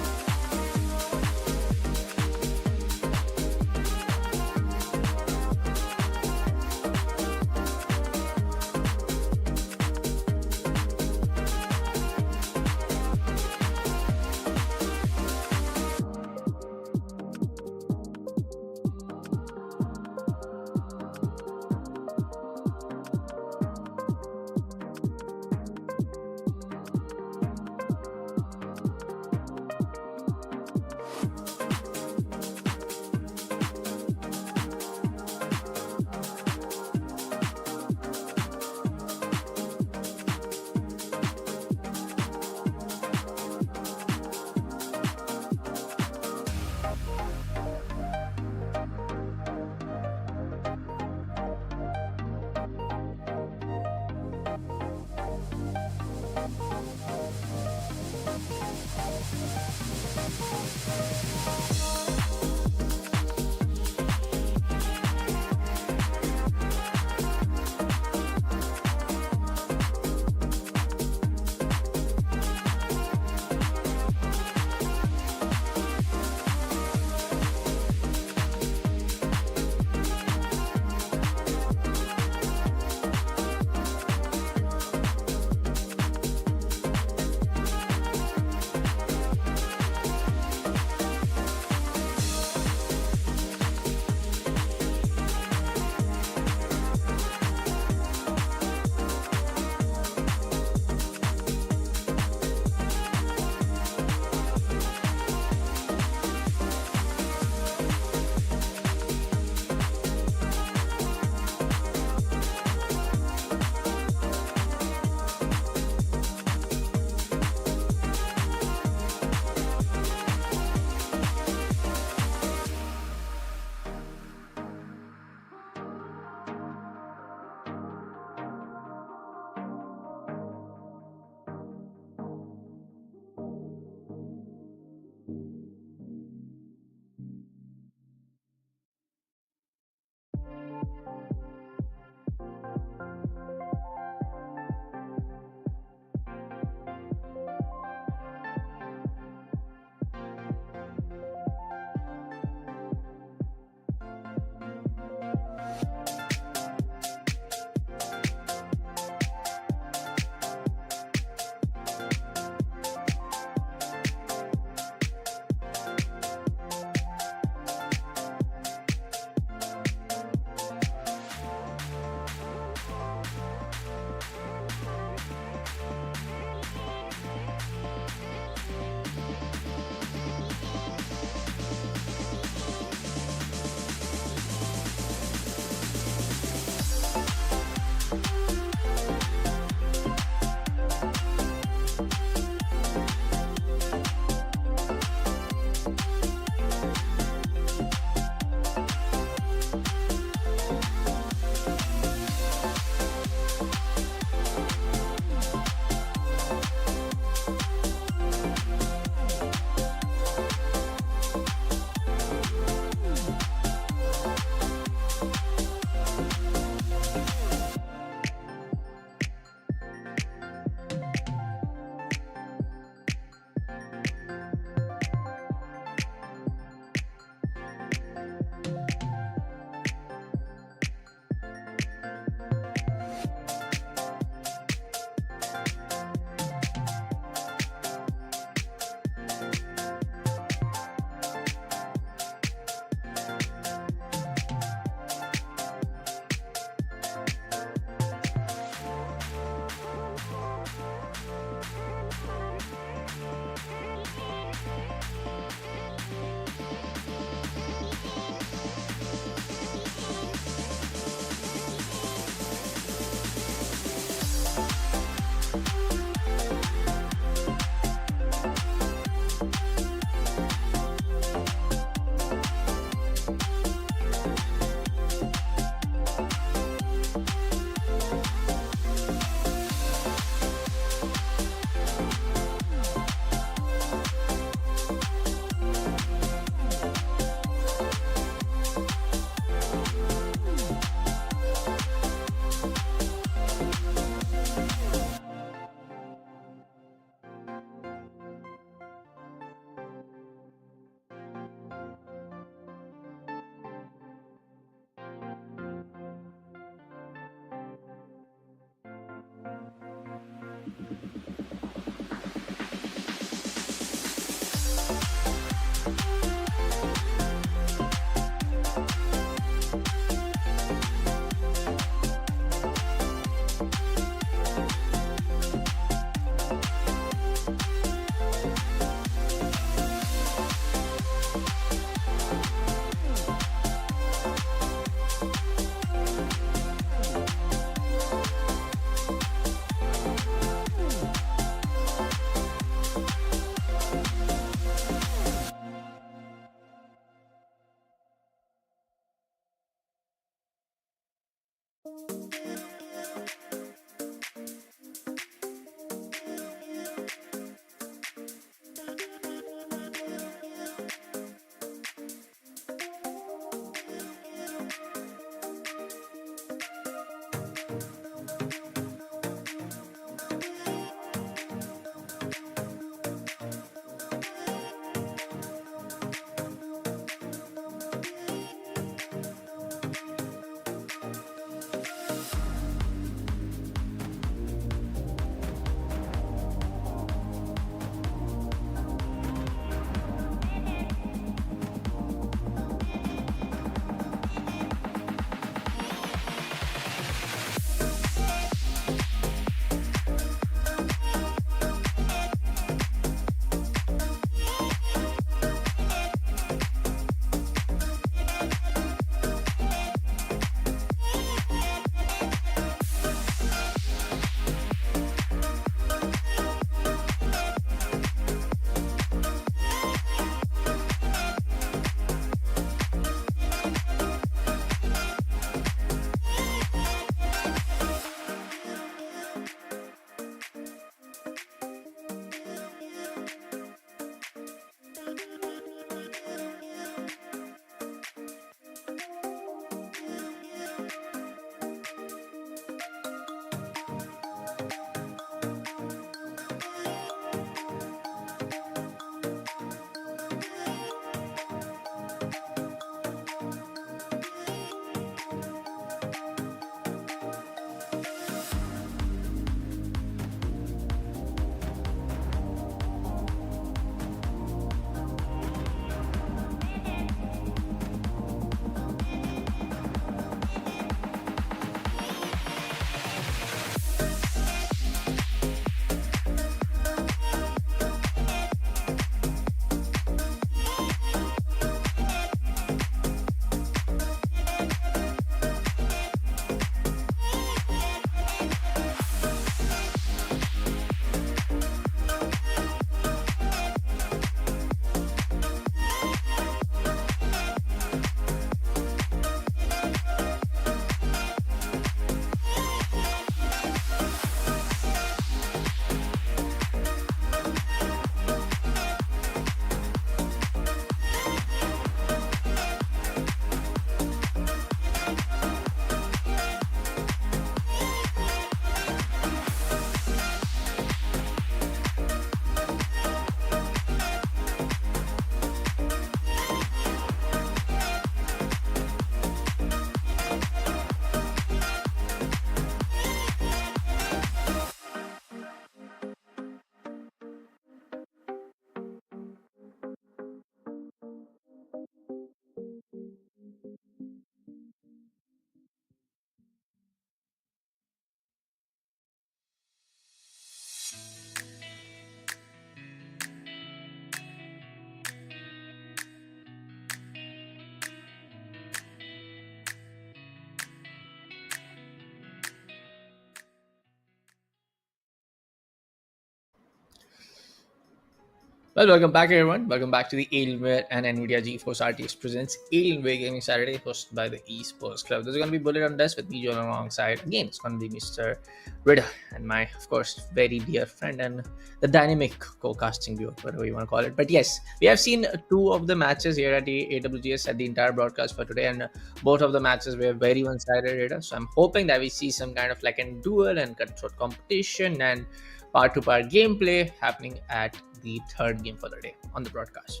Well, welcome back, everyone. Welcome back to the Alienware and NVIDIA GeForce RTX presents Alienware Gaming Saturday, hosted by the Esports Club. This is going to be Bullet on Desk with me, John, alongside. Again, it's going to be Mr. Rida and my, of course, very dear friend and the dynamic co-casting duo, whatever you want to call it. But yes, we have seen two of the matches here at the AWGS at the entire broadcast for today, and both of the matches were very one-sided, Rida. So I'm hoping that we see some kind of like a duel and cutthroat competition and part-to-part gameplay happening at the third game for the day on the broadcast.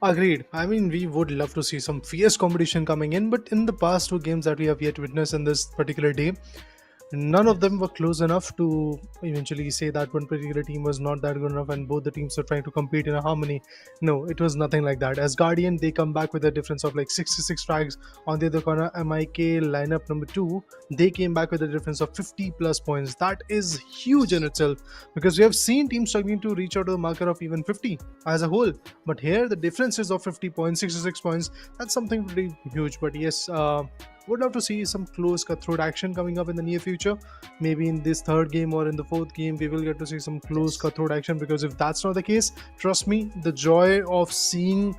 Agreed. I mean, we would love to see some fierce competition coming in, but in the past two games that we have yet witnessed in this particular day, none of them were close enough to eventually say that one particular team was not that good enough and both the teams were trying to compete in a harmony. No, it was nothing like that. Asgardian, they come back with a difference of like 66 frags. On the other corner, MIK lineup number 2, they came back with a difference of 50 plus points. That is huge in itself, because we have seen teams struggling to reach out to the marker of even 50 as a whole. But here the difference is of 50 points, 66 points. That's something pretty huge. But yes, would love to see some close cutthroat action coming up in the near future. Maybe in this third game or in the fourth game, we will get to see some close cutthroat action, because if that's not the case, trust me, the joy of seeing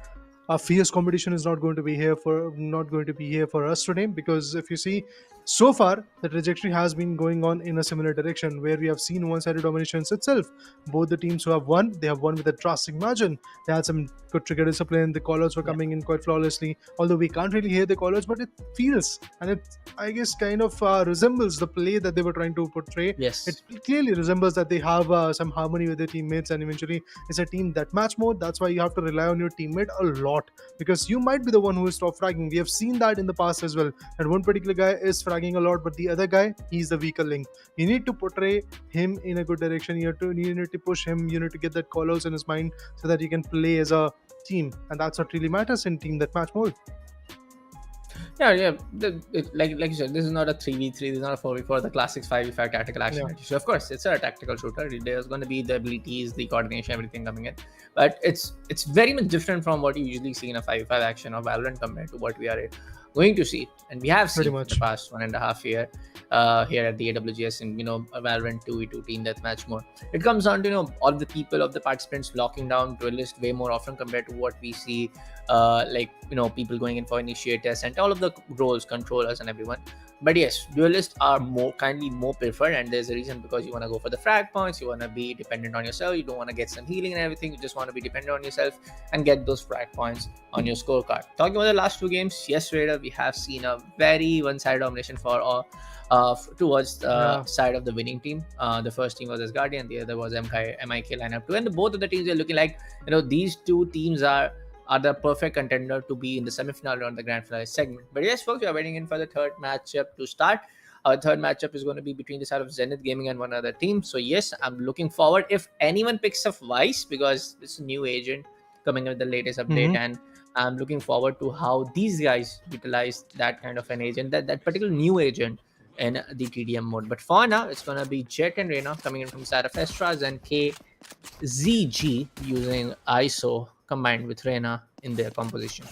a fierce competition is not going to be here for us today. Because if you see, So far, the trajectory has been going on in a similar direction where we have seen one-sided dominations itself. Both the teams who have won, they have won with a drastic margin. They had some good trigger discipline. The callers were coming in quite flawlessly. Although we can't really hear the callers, but it feels and it, I guess, kind of resembles the play that they were trying to portray. Yes. It clearly resembles that they have some harmony with their teammates, and eventually it's a team that match mode. That's why you have to rely on your teammate a lot because you might be the one who is top fragging. We have seen that in the past as well. And one particular guy is fragging a lot, but the other guy, he's the weaker link. You need to portray him in a good direction. You need to push him. You need to get that call outs in his mind so that you can play as a team, and that's what really matters in team that match mode. Yeah. Like you said, this is not a 3v3. This is not a 4v4. The classic 5v5 tactical action. Yeah. So of course, it's a tactical shooter. There's going to be the abilities, the coordination, everything coming in. But it's very much different from what you usually see in a 5v5 action or Valorant compared to what we are going to see, and we have seen in the past 1.5 year here at the AWGS in a Valorant 2v2 team deathmatch mode. It comes down to all the people of the participants locking down duelists way more often compared to what we see people going in for initiators and all of the roles, controllers and everyone. But yes, duelists are more preferred, and there's a reason, because you want to go for the frag points, you want to be dependent on yourself, you don't want to get some healing and everything, you just want to be dependent on yourself and get those frag points on your scorecard. Talking about the last two games, yes, Raider, we have seen a very one-sided domination for towards the side of the winning team. The first team was Asgardian, the other was MIK lineup 2, and both of the teams are looking like these two teams are the perfect contender to be in the semi-final or the grand finale segment. But yes, folks, we are waiting in for the third matchup to start. Our third matchup is going to be between the side of Zenith Gaming and one other team. So yes, I'm looking forward if anyone picks up Vice, because it's a new agent coming with the latest update, and I'm looking forward to how these guys utilize that kind of an agent, that particular new agent in the TDM mode. But for now, it's going to be Jet and Reyna coming in from the side of Estras, and KZG using ISO combined with Reyna in their composition.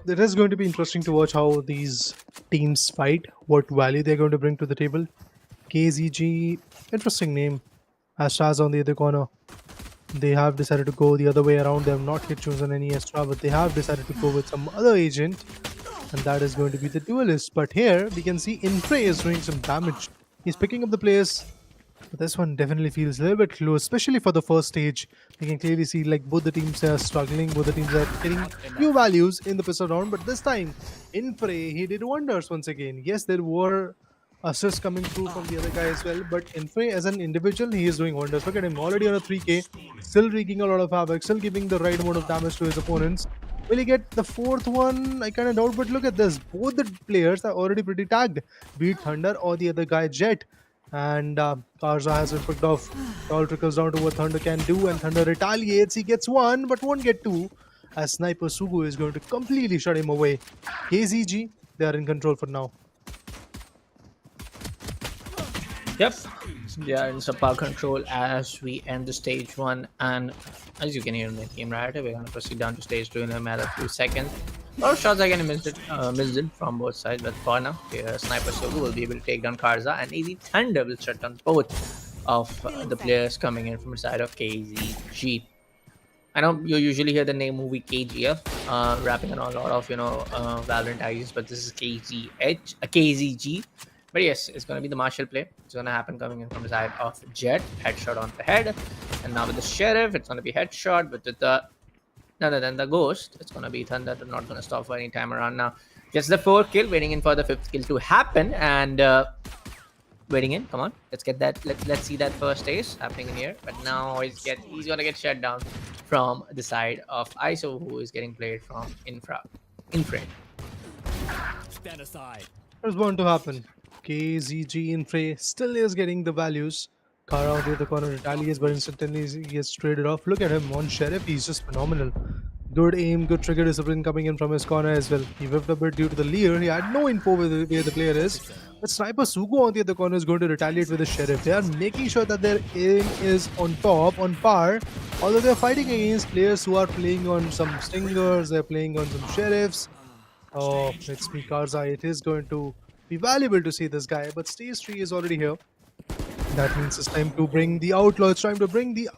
It is going to be interesting to watch how these teams fight, what value they're going to bring to the table. KZG, interesting name. Astras on the other corner. They have decided to go the other way around. They have not yet chosen any Astra, but they have decided to go with some other agent, and that is going to be the duelist. But here we can see Infray is doing some damage. He's picking up the players. But this one definitely feels a little bit close, especially for the first stage. You can clearly see like both the teams are struggling, both the teams are getting few values in the pistol round. But this time, Infray, he did wonders once again. Yes, there were assists coming through from the other guy as well, but Infray as an individual, he is doing wonders. Look at him, already on a 3k, still wreaking a lot of havoc, still giving the right amount of damage to his opponents. Will he get the fourth one? I kind of doubt, but look at this. Both the players are already pretty tagged, be it Thunder or the other guy, Jet. And Karza has been picked off. It all trickles down to what Thunder can do, and Thunder retaliates. He gets one, but won't get two, as Sniper Sugu is going to completely shut him away. KZG, they are in control for now. Yep, they are in subpar control as we end the stage 1, and as you can hear in the game right, we're going to proceed down to stage 2 in a matter of few seconds. A lot of shots are getting missed from both sides, but for now, Sniper Sogu will be able to take down Karza, and Easy Thunder will shut down both of the players coming in from the side of KZG. I know you usually hear the name movie KGF rapping on a lot of Valorant IGs, but this is KZG. But yes, it's going to be the Marshall play. It's going to happen coming in from the side of Jet. Headshot on the head. And now with the Sheriff, it's going to be headshot. But with the other than the Ghost, it's going to be Thunder. They're not going to stop for any time around now. Gets the 4th kill, waiting in for the 5th kill to happen. And waiting in. Come on. Let's get that. Let's see that first ace happening in here. But now he's going to get shut down from the side of ISO, who is getting played from Infray. Stand aside. It's bound to happen. KZG Infray still is getting the values. Kara on the other corner retaliates, but instantly he gets traded off. Look at him on Sheriff, he's just phenomenal. Good aim, good trigger discipline coming in from his corner as well. He whiffed a bit due to the leer. He had no info where the player is. But Sniper Sugu on the other corner is going to retaliate with the Sheriff. They are making sure that their aim is on top, on par. Although they are fighting against players who are playing on some Stingers, they're playing on some Sheriffs. Oh, it's me, Karza. It is going to be valuable to see this guy, but stage 3 is already here. That means it's time to bring the Outlaw, it's time to bring the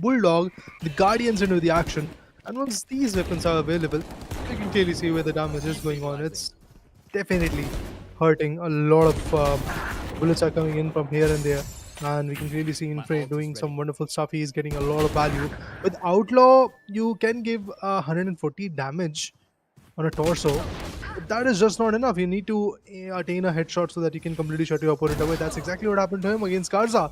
Bulldog, the Guardians into the action. And once these weapons are available, you can clearly see where the damage is going on. It's definitely hurting. A lot of bullets are coming in from here and there, and we can clearly see Infray doing some wonderful stuff. He is getting a lot of value. With Outlaw, you can give 140 damage on a torso. But that is just not enough. You need to attain a headshot so that you can completely shut your opponent away. That's exactly what happened to him against Karza.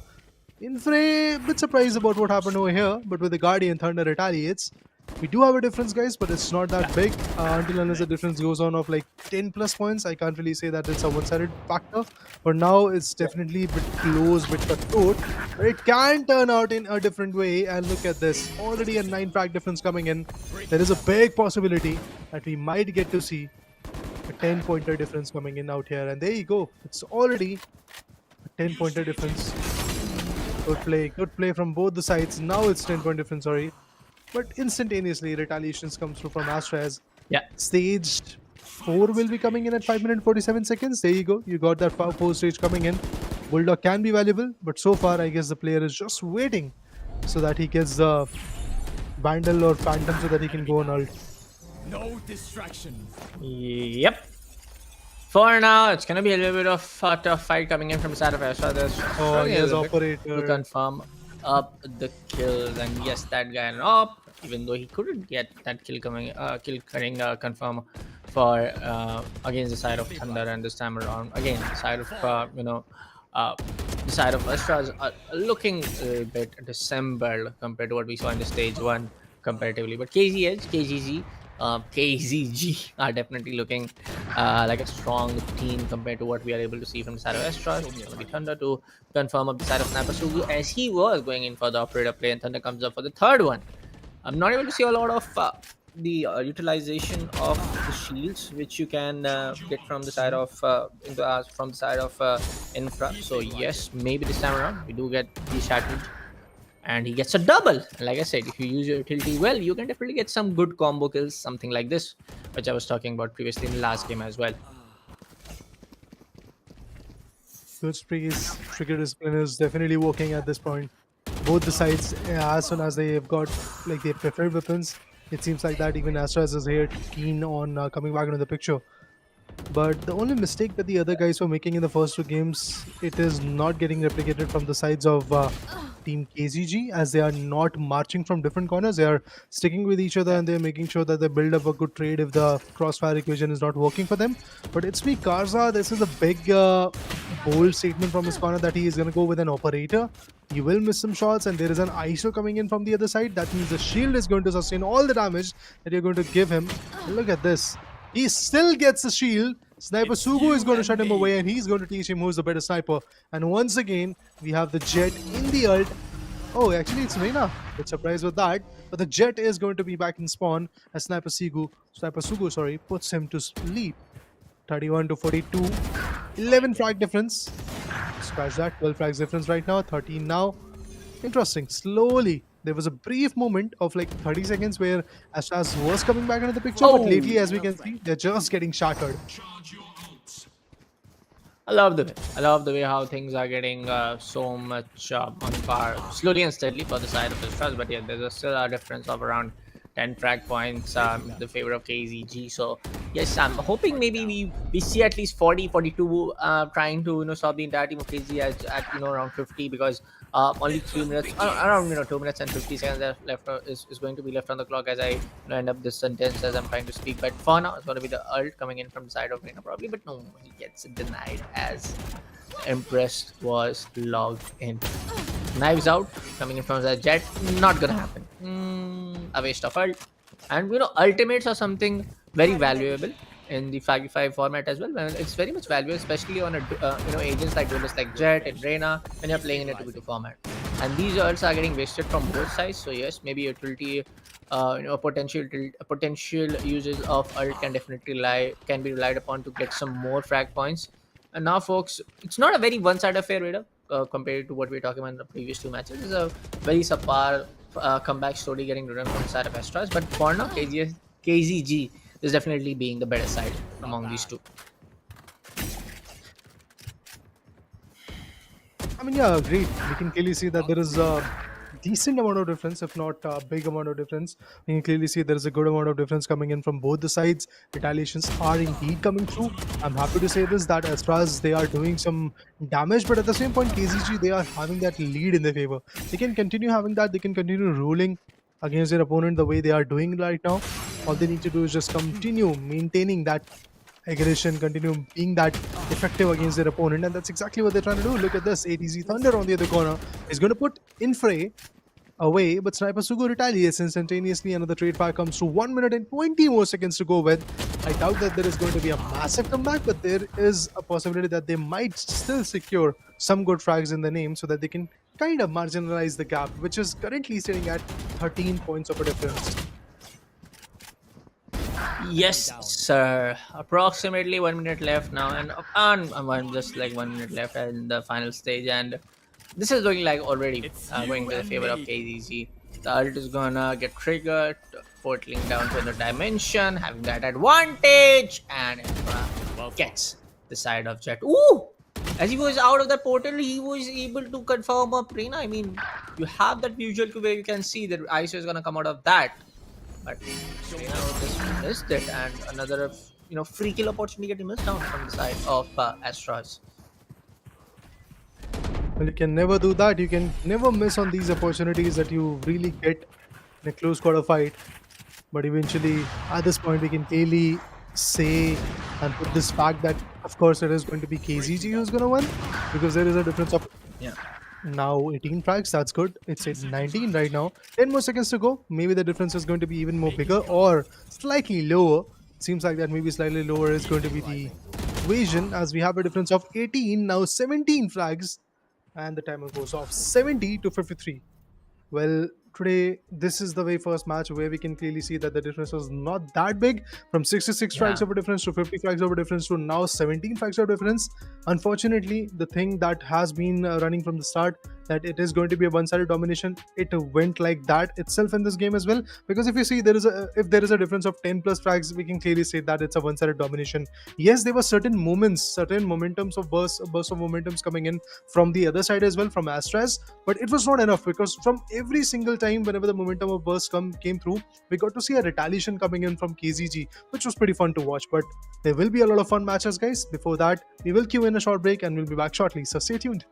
Infray, a bit surprised about what happened over here, but with the Guardian, Thunder retaliates. We do have a difference, guys, but it's not that big until unless the difference goes on of like 10 plus points. I can't really say that it's a one-sided factor, but now it's definitely a bit close, bit cutthroat. But it can turn out in a different way. And look at this, already a 9 frag difference coming in. There is a big possibility that we might get to see a 10-pointer difference coming in out here. And there you go. It's already a 10-pointer difference. Good play from both the sides. Now it's 10-point difference, sorry. But instantaneously, retaliations comes through from Astra as Yeah. stage 4 will be coming in at 5 minutes 47 seconds. There you go. You got that 4 stage coming in. Bulldog can be valuable, but so far, I guess the player is just waiting so that he gets the Vandal or Phantom so that he can go on ult. No distractions. Yep. For now, it's gonna be a little bit of a tough fight coming in from the side of Astra. There's Oh, only a yes, little bit operator. to confirm up the kills, and yes, that guy up, even though he couldn't get that kill coming, confirm for against the side of Thunder, and this time around again the side of the side of Astra is looking a bit dissembled compared to what we saw in the stage 1 comparatively, but KZG KZG are definitely looking like a strong team compared to what we are able to see from the side of Astra. It's going to be Thunder to confirm up the side of Sniper Sugu as he was going in for the operator play, and Thunder comes up for the third one. I'm not able to see a lot of the utilization of the shields which you can get from the side of from the side of Infra. So yes, maybe this time around we do get the shattered. And he gets a double. Like I said, if you use your utility well, you can definitely get some good combo kills, something like this, which I was talking about previously in the last game as well. Good Spree's trigger discipline is definitely working at this point. Both the sides, as soon as they have got like their preferred weapons, it seems like that even Astra is here keen on coming back into the picture. But the only mistake that the other guys were making in the first 2 games, it is not getting replicated from the sides of Team KZG, as they are not marching from different corners. They are sticking with each other and they're making sure that they build up a good trade if the crossfire equation is not working for them. But it's me, Karza. This is a big, bold statement from his corner that he is going to go with an operator. You will miss some shots, and there is an ISO coming in from the other side. That means the shield is going to sustain all the damage that you're going to give him. And look at this. He still gets the shield. Sniper Sugu is going to shut him away, and he's going to teach him who's the better sniper. And once again, we have the Jet in the ult. Oh, actually, it's Reina. Bit surprised with that. But the Jet is going to be back in spawn as Sniper Sugu, puts him to sleep. 31 to 42. 11 frag difference. Scratch that. 12 frags difference right now. 13 now. Interesting. Slowly. There was a brief moment of like 30 seconds where Astras was coming back into the picture, but lately, as we can see, they're just getting shattered. I love the way how things are getting so much on par, slowly and steadily for the side of Astras. But yeah, there's still a difference of around 10 frag points in the favor of KZG. So yes, I'm hoping maybe we see at least 40, 42 trying to stop the entire team of KZG at around 50, because only 3 minutes, around 2 minutes and 50 seconds left is going to be left on the clock as I end up this sentence as I'm trying to speak. But for now, it's going to be the ult coming in from the side of Reina probably, but no, he gets it denied as Empress was logged in. Knives out coming in from the Jet, not gonna happen. A waste of ult. And ultimates are something very valuable in the 5v5 format as well. It's very much valuable, especially on agents like duelists like Jet and Reina when you're playing in a 2v2 format. And these ults are getting wasted from both sides. So yes, maybe utility, potential uses of ult can definitely be relied upon to get some more frag points. And now, folks, it's not a very one-sided affair, Raider, compared to what we were talking about in the previous 2 matches. It's a very subpar comeback story getting driven from the side of Astras. But for now, KZG is definitely being the better side among these two. I mean, yeah, agreed. We can clearly see that there is decent amount of difference, if not a big amount of difference. You can clearly see there is a good amount of difference coming in from both the sides. Retaliations are indeed coming through. I'm happy to say this, that Astras, they are doing some damage, but at the same point, KZG, they are having that lead in their favor. They can continue having that. They can continue ruling against their opponent the way they are doing right now. All they need to do is just continue maintaining that aggression, continue being that effective against their opponent, and that's exactly what they're trying to do. Look at this, ATZ Thunder on the other corner is going to put Infray away, but Sniper Sugo retaliates instantaneously. Another trade fire comes through. 1 minute and 20 more seconds to go with. I doubt that there is going to be a massive comeback, but there is a possibility that they might still secure some good frags in the name so that they can kind of marginalize the gap, which is currently sitting at 13 points of a difference. Yes, sir. Approximately 1 minute left now, and just like 1 minute left in the final stage, and this is looking like already It's going you to the and favor of me. KZC. The ult is gonna get triggered, portaling down to the dimension, having that advantage, and Well gets the side of Jet. Ooh! As he was out of the portal, he was able to confirm a Prina. I mean, you have that visual to where you can see that ISO is gonna come out of that. But Prina just missed it, and another free kill opportunity getting missed out from the side of Astras. Well, you can never do that. You can never miss on these opportunities that you really get in a close quarter fight. But eventually, at this point, we can clearly say and put this fact that, of course, it is going to be KZG who's going to win, because there is a difference of Yeah. now 18 frags. That's good. It's at 19 right now. 10 more seconds to go. Maybe the difference is going to be even more bigger or slightly lower. Seems like that maybe slightly lower is going to be the equation, as we have a difference of 18, now 17 frags, and the timer goes off 70 to 53. Well, today this is the very first match where we can clearly see that the difference was not that big, from 66 Yeah. frags of a difference to 50 frags of a difference to now 17 frags of a difference. Unfortunately, the thing that has been running from the start, that it is going to be a one-sided domination, it went like that itself in this game as well. Because if you see, if there is a difference of 10 plus frags, we can clearly say that it's a one-sided domination. Yes, there were certain moments, certain momentums of bursts of momentums coming in from the other side as well, from Astras, but it was not enough, because from every single time whenever the momentum of burst came through, we got to see a retaliation coming in from KZG, which was pretty fun to watch. But there will be a lot of fun matches, guys. Before that, we will queue in a short break and we'll be back shortly, so stay tuned.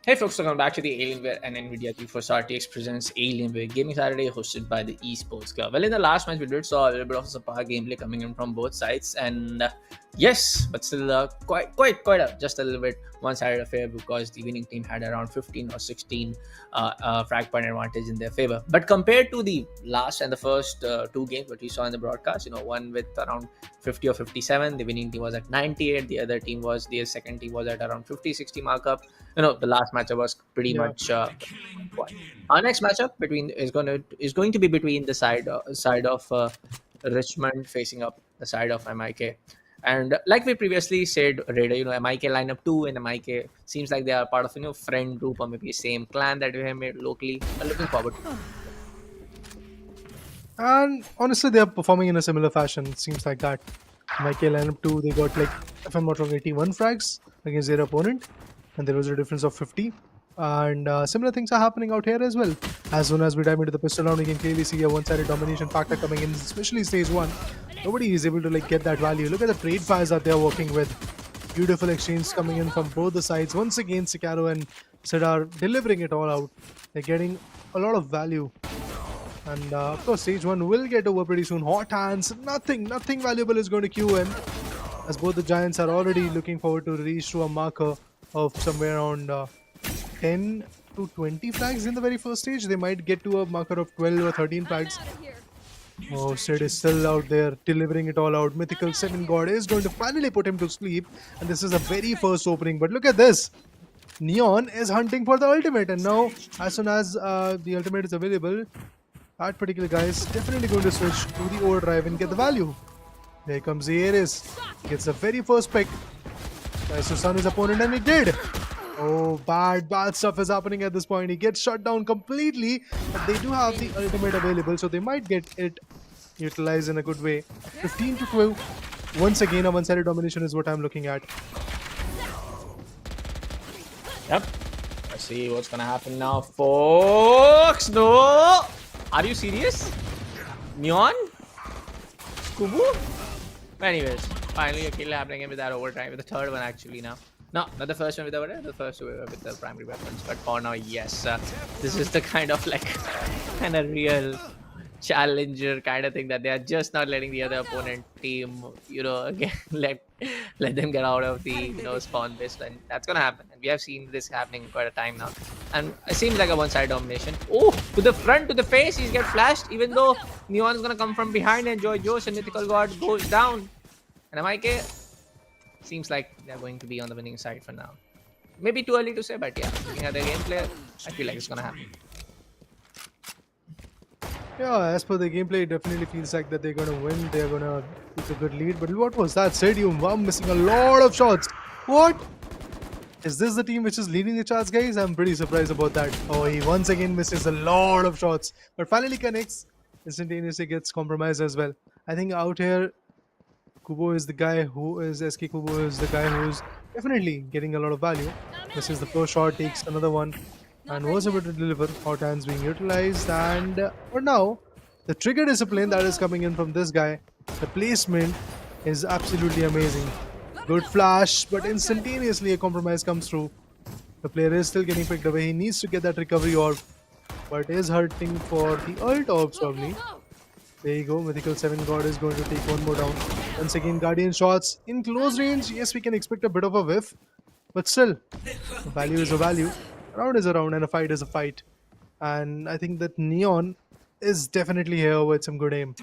Hey folks, welcome back to the Alienware and Nvidia GeForce RTX presents Alienware Gaming Saturday hosted by the Esports Club. Well, in the last match we did saw a little bit of subpar gameplay coming in from both sides, and yes, but still just a little bit one-sided affair because the winning team had around 15 or 16 frag point advantage in their favor. But compared to the last and the first two games that we saw in the broadcast, one with around 50 or 57, the winning team was at 98, the second team was at around 50-60 markup. The last matchup was pretty much what? Our next matchup is going to be between the side of Richmond facing up the side of MIK. And like we previously said, Raider, MIK lineup 2 and MIK seems like they are part of friend group or maybe same clan that we have made locally. I'm looking forward to it. And honestly, they are performing in a similar fashion. It seems like that. MIK lineup 2, they got like, if I'm not wrong, 81 frags against their opponent, and there was a difference of 50. And similar things are happening out here as well. As soon as we dive into the pistol round, we can clearly see a one-sided domination factor coming in, especially stage 1. Nobody is able to get that value. Look at the trade fires that they're working with. Beautiful exchange coming in from both the sides. Once again, Sikaro and Sid are delivering it all out. They're getting a lot of value. And of course, stage 1 will get over pretty soon. Hot hands, nothing valuable is going to queue in, as both the giants are already looking forward to reach to a marker of somewhere around 10 to 20 flags in the very first stage. They might get to a marker of 12 or 13 flags. Oh, Sid is still out there delivering it all out. Mythical 7 God is going to finally put him to sleep, and this is the very first opening. But look at this. Neon is hunting for the ultimate, and now as soon as the ultimate is available, that particular guy is definitely going to switch to the overdrive and get the value. There comes the Ares. Gets the very first pick. Tries to stun his opponent, and he did. Oh, bad stuff is happening at this point. He gets shut down completely, but they do have the ultimate available, so they might get it utilized in a good way. 15 to 12. Once again, a one-sided domination is what I'm looking at. Yep. Let's see what's gonna happen now, folks. No! Are you serious? Neon? Kubu? Anyways, finally a kill happening with that overdrive, with the third one actually now. No, not the first one with the overdrive, the first two with the primary weapons. But for now, yes, this is the kind of real challenger kind of thing that they are just not letting the other opponent team, again, let them get out of the spawn base, and that's gonna happen. And we have seen this happening quite a time now, and it seems like a one-side domination. Oh, to the front, to the face, he's get flashed, even though Neon is gonna come from behind and Joy Josh and Mythical God goes down. And MIK seems like they're going to be on the winning side for now. Maybe too early to say, but yeah, looking at the gameplay, I feel like it's gonna happen. Yeah, as per the gameplay, it definitely feels like that they're going to win. They're going to take a good lead. But what was that? Stadium, wow, missing a lot of shots. What? Is this the team which is leading the charts, guys? I'm pretty surprised about that. Oh, he once again misses a lot of shots. But finally connects. Instantaneously gets compromised as well. I think out here, Kubo is the guy who is... SK Kubo is the guy who is definitely getting a lot of value. This is the first shot, takes another one, and was able to deliver. Hot hands being utilized, and for now, the trigger discipline that is coming in from this guy, the placement is absolutely amazing. Good flash, but instantaneously a compromise comes through. The player is still getting picked away. He needs to get that recovery orb, but is hurting for the ult orbs probably. There you go. Mythical 7 God is going to take one more down. Once again, Guardian shots in close range. Yes, we can expect a bit of a whiff, but still, a value is a value. A round is a round and a fight is a fight. And I think that Neon is definitely here with some good aim.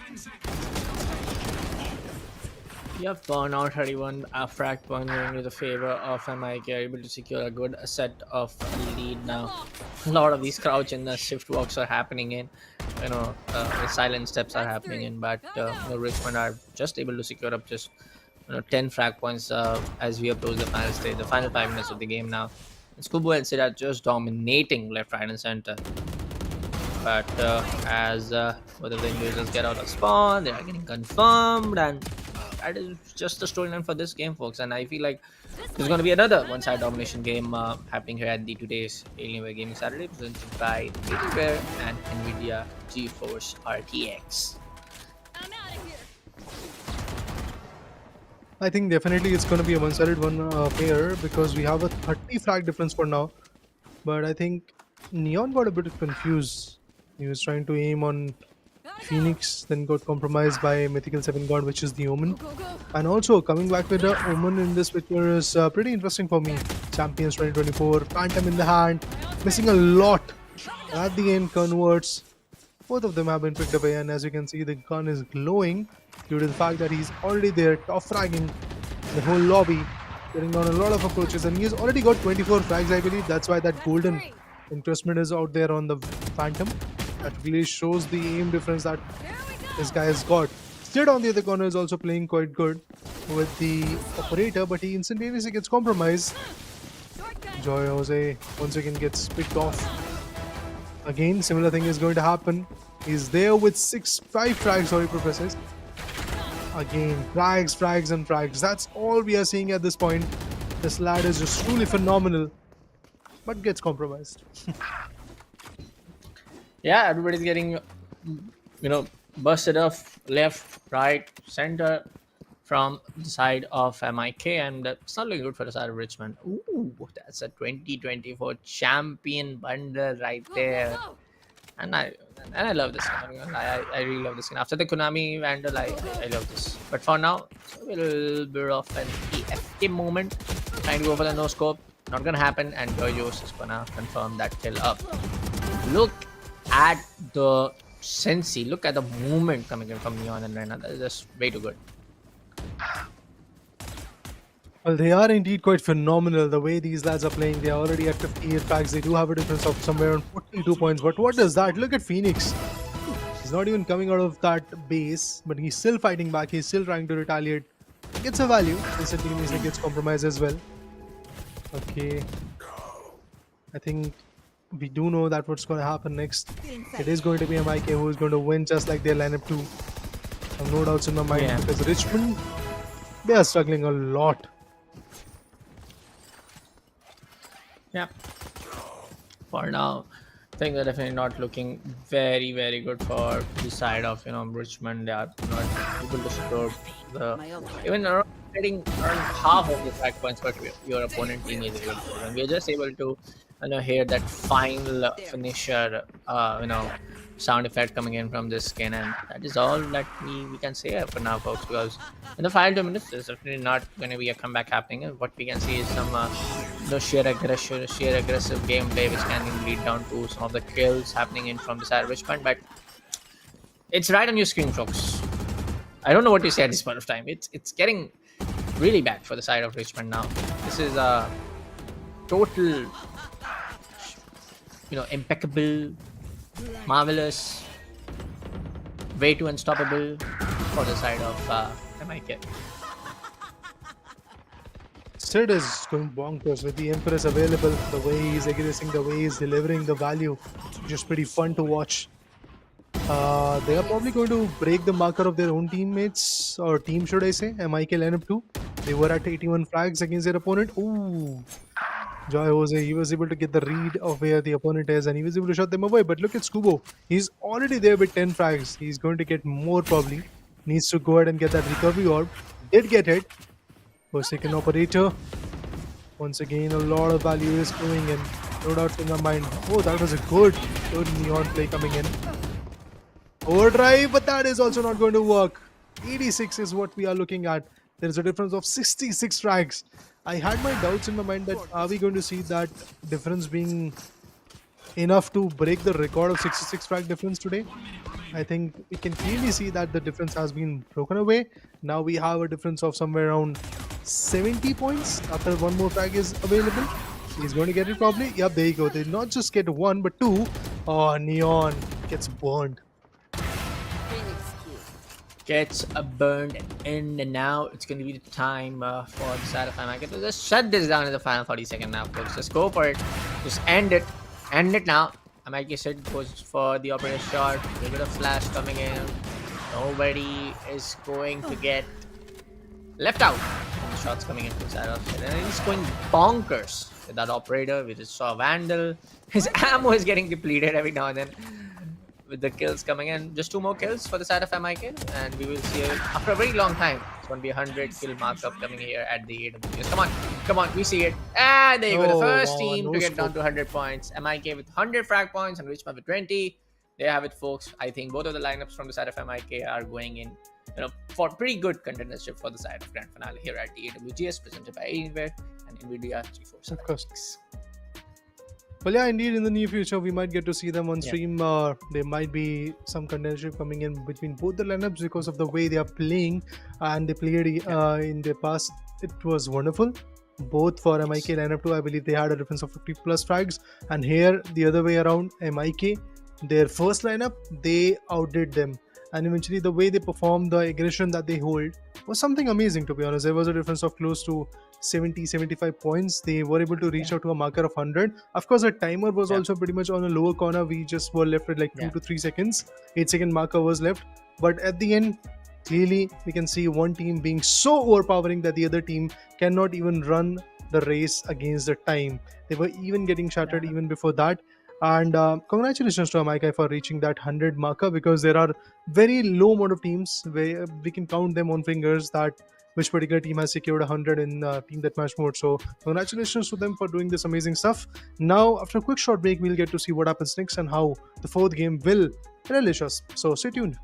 Yep, burnout 31, frag point going to the favor of MIK, able to secure a good set of lead now. A lot of these crouch and the shift walks are happening in, the silent steps are happening in, but Richmond are just able to secure up just 10 frag points as we approach the final stage, the final 5 minutes of the game now. Skubo and Sid are just dominating left, right, and center. But as both of the individuals get out of spawn, they are getting confirmed, and that is just the storyline for this game, folks. And I feel like there's going to be another one-side domination game happening here at the today's Alienware Gaming Saturday, presented by Alienware and Nvidia GeForce RTX. I think definitely it's going to be a one-sided pair because we have a 30 flag difference for now. but I think Neon got a bit confused. He was trying to aim on Phoenix, then got compromised by Mythical 7 God, which is the Omen. And also coming back with the Omen in this picture is pretty interesting for me. Champions 2024, Phantom in the hand, missing a lot. At the end, converts. Both of them have been picked away, and as you can see, the gun is glowing due to the fact that he's already there, top fragging the whole lobby, getting down a lot of approaches, and he's already got 24 frags, I believe. That's why that golden encrustment is out there on the Phantom. That really shows the aim difference that this guy has got. Stead on the other corner is also playing quite good with the operator, but he instantaneously gets compromised. Joy Jose once again gets picked off. Again, similar thing is going to happen. He's there with 5 frags, sorry, professors. Again, frags, and frags. That's all we are seeing at this point. This lad is just truly phenomenal, but gets compromised. Yeah, everybody's getting, busted off left, right, center from the side of MIK, and it's not looking good for the side of Richmond. Ooh, that's a 2024 champion bundle right there. And I love this skin. I really love this skin. After the Konami Vandal, I love this. But for now, it's a little bit of an EFK moment. Trying to go for the no scope. Not gonna happen, and Joyos is gonna confirm that kill up. Look at the Sensi. Look at the movement coming in from Neon and Rena. That is just way too good. Well, they are indeed quite phenomenal the way these lads are playing. They are already at 58 packs. They do have a difference of somewhere around 42 points. But what does that? Look at Phoenix. He's not even coming out of that base, but he's still fighting back. He's still trying to retaliate. Gets a value. Instantaneously gets compromised as well. Okay. I think we do know that what's going to happen next. It is going to be MIK who is going to win just like their lineup too. I have no doubts in my mind because Richmond, they are struggling a lot. Yeah. For now, things are definitely not looking very, very good for the side of Richmond. They are not able to score even around getting around half of the track points, but your opponent team is able to. And we are just able to hear that final finisher sound effect coming in from this skin, and that is all that we can say for now, folks, because in the final 2 minutes there's definitely not going to be a comeback happening, and what we can see is some sheer aggressive gameplay which can lead down to some of the kills happening in from the side of Richmond. But it's right on your screen, folks. I don't know what to say at this point of time. It's getting really bad for the side of Richmond now. This is a total impeccable, marvelous, way too unstoppable for the side of MIK. Sid is going bonkers with the Empress available. The way he's aggressing, the way he's delivering the value, just pretty fun to watch. They are probably going to break the marker of their own teammates, or team should I say, MIK lineup 2. They were at 81 frags against their opponent. Ooh, Joy Jose, he was able to get the read of where the opponent is, and he was able to shut them away. But look at Scubo. He's already there with 10 frags. He's going to get more probably. Needs to go ahead and get that recovery orb. Did get it. Forsaken operator. Once again, a lot of value is going in. No doubt in my mind. Oh, that was a good Neon play coming in. Overdrive, but that is also not going to work. 86 is what we are looking at. There is a difference of 66 frags. I had my doubts in my mind that are we going to see that difference being enough to break the record of 66 frag difference today? I think we can clearly see that the difference has been broken away. Now we have a difference of somewhere around 70 points after one more frag is available. He's going to get it probably. Yep, there you go. They not just get one but two. Oh, Neon gets burned. Gets burned in, and now it's going to be the time for the side of MIK to just shut this down in the final 40-second now, folks. Just go for it. Just end it. End it now. MIK said goes for the operator shot. A little bit of flash coming in. Nobody is going to get left out. And the shots coming in from the side of it. And he's going bonkers with that operator. We just saw Vandal. His ammo is getting depleted every now and then. with the kills coming in. Just 2 more kills for the side of MIK, and we will see after a very long time. It's going to be 100 kill markup coming here at the AWS. Come on, we see it. And there you go, the Oh, first wow, team no to get down scope. to 100 points. MIK with 100 frag points and Richmond with 20. There you have it, folks. I think both of the lineups from the side of MIK are going in, for pretty good contendership for the side of grand finale here at the AWGS, presented by Alienware and NVIDIA GeForce Of course. RTX. Well, yeah, indeed, in the near future, we might get to see them on Yeah. stream. There might be some contendership coming in between both the lineups because of the way they are playing, and they played in the past. It was wonderful. Both for MIK lineup 2, I believe they had a difference of 50 plus frags, and here the other way around, MIK, their first lineup, they outdid them, and eventually the way they performed, the aggression that they hold was something amazing, to be honest. There was a difference of close to 70-75 points. They were able to reach out to a marker of 100. Of course, the timer was also pretty much on a lower corner. We just were left with like 2 to 3 seconds. 8-second marker was left, but at the end, clearly we can see one team being so overpowering that the other team cannot even run the race against the time. They were even getting shattered even before that. And congratulations to MIK for reaching that 100 marker, because there are very low amount of teams where we can count them on fingers that which particular team has secured 100 in team deathmatch mode. So congratulations to them for doing this amazing stuff. Now, after a quick short break, we'll get to see what happens next and how the fourth game will relish us. So stay tuned.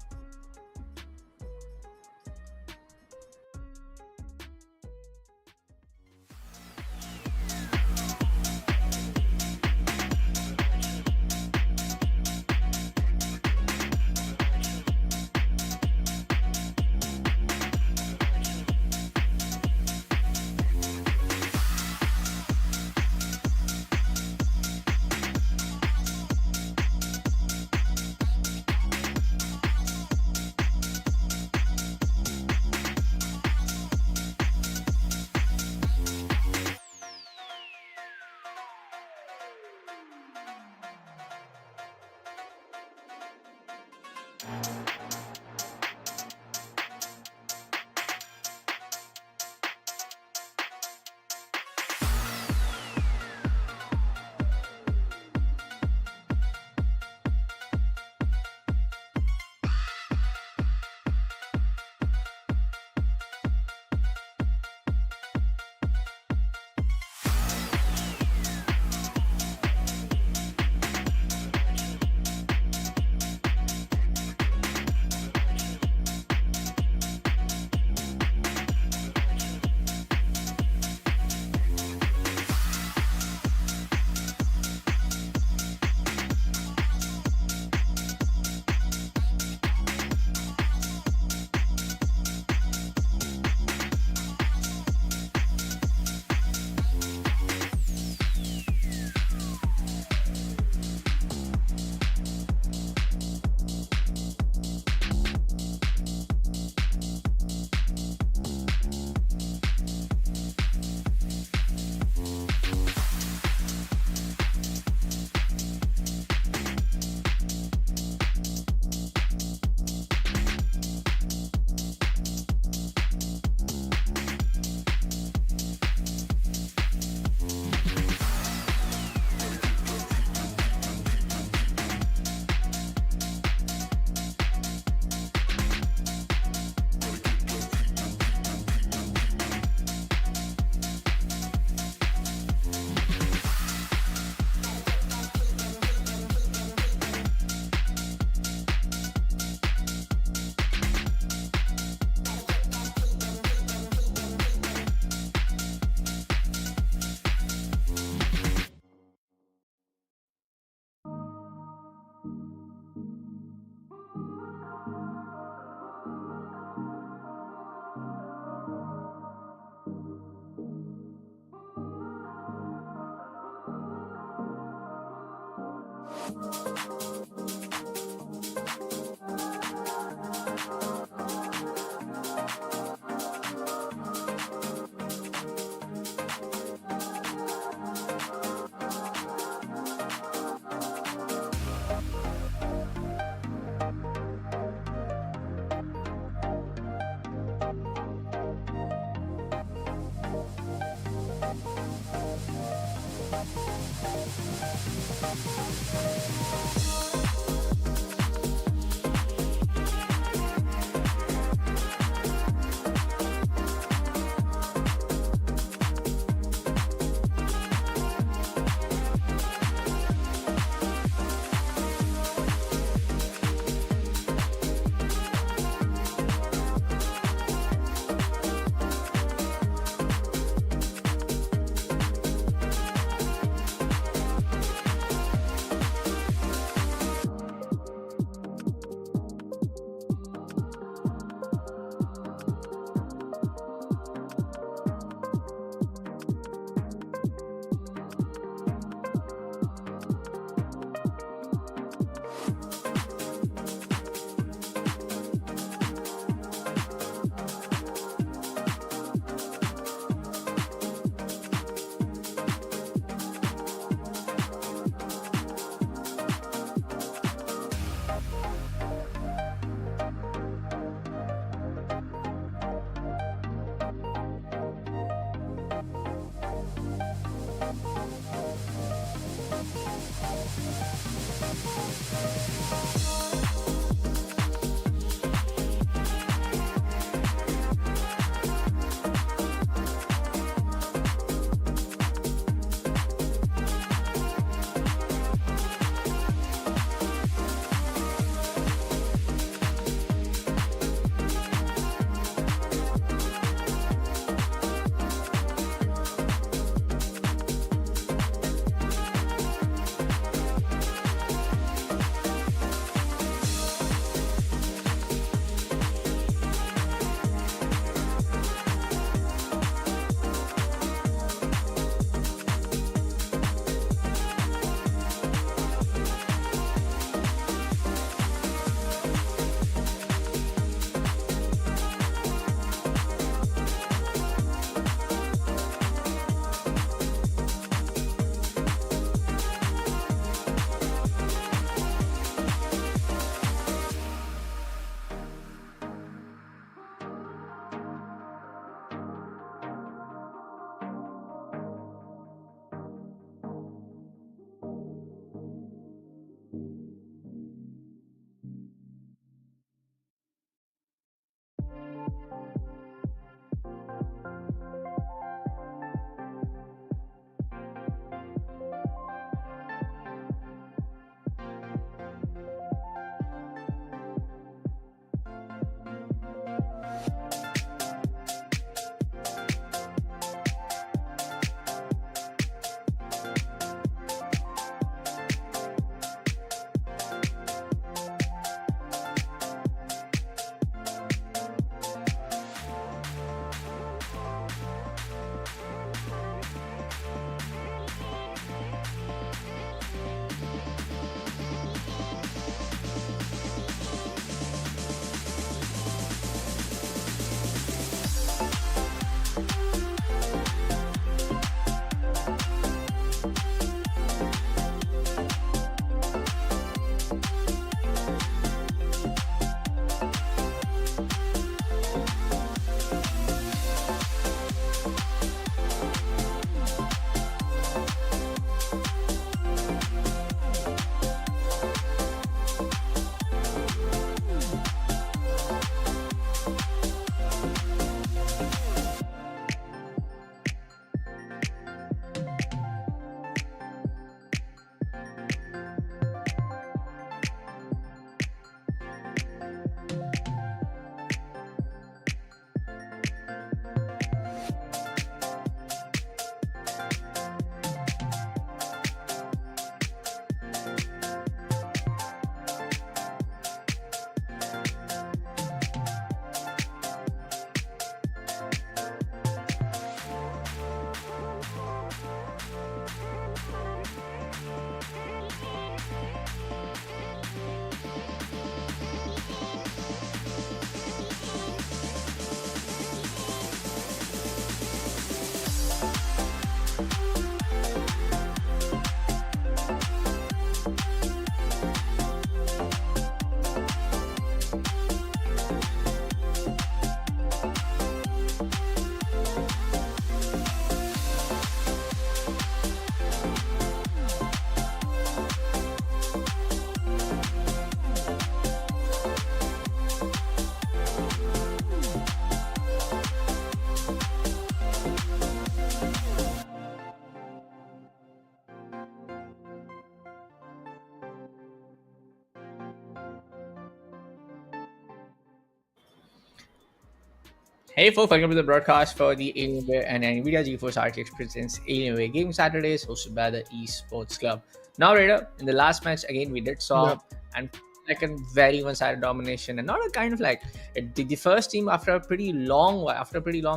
Hey folks, welcome to the broadcast for the Alienware and NVIDIA GeForce RTX presents Alienware Gaming Saturdays hosted by the Esports Club. Now, Raider, in the last match, again, we did saw and like a very one-sided domination and not a kind of like the first team after a pretty long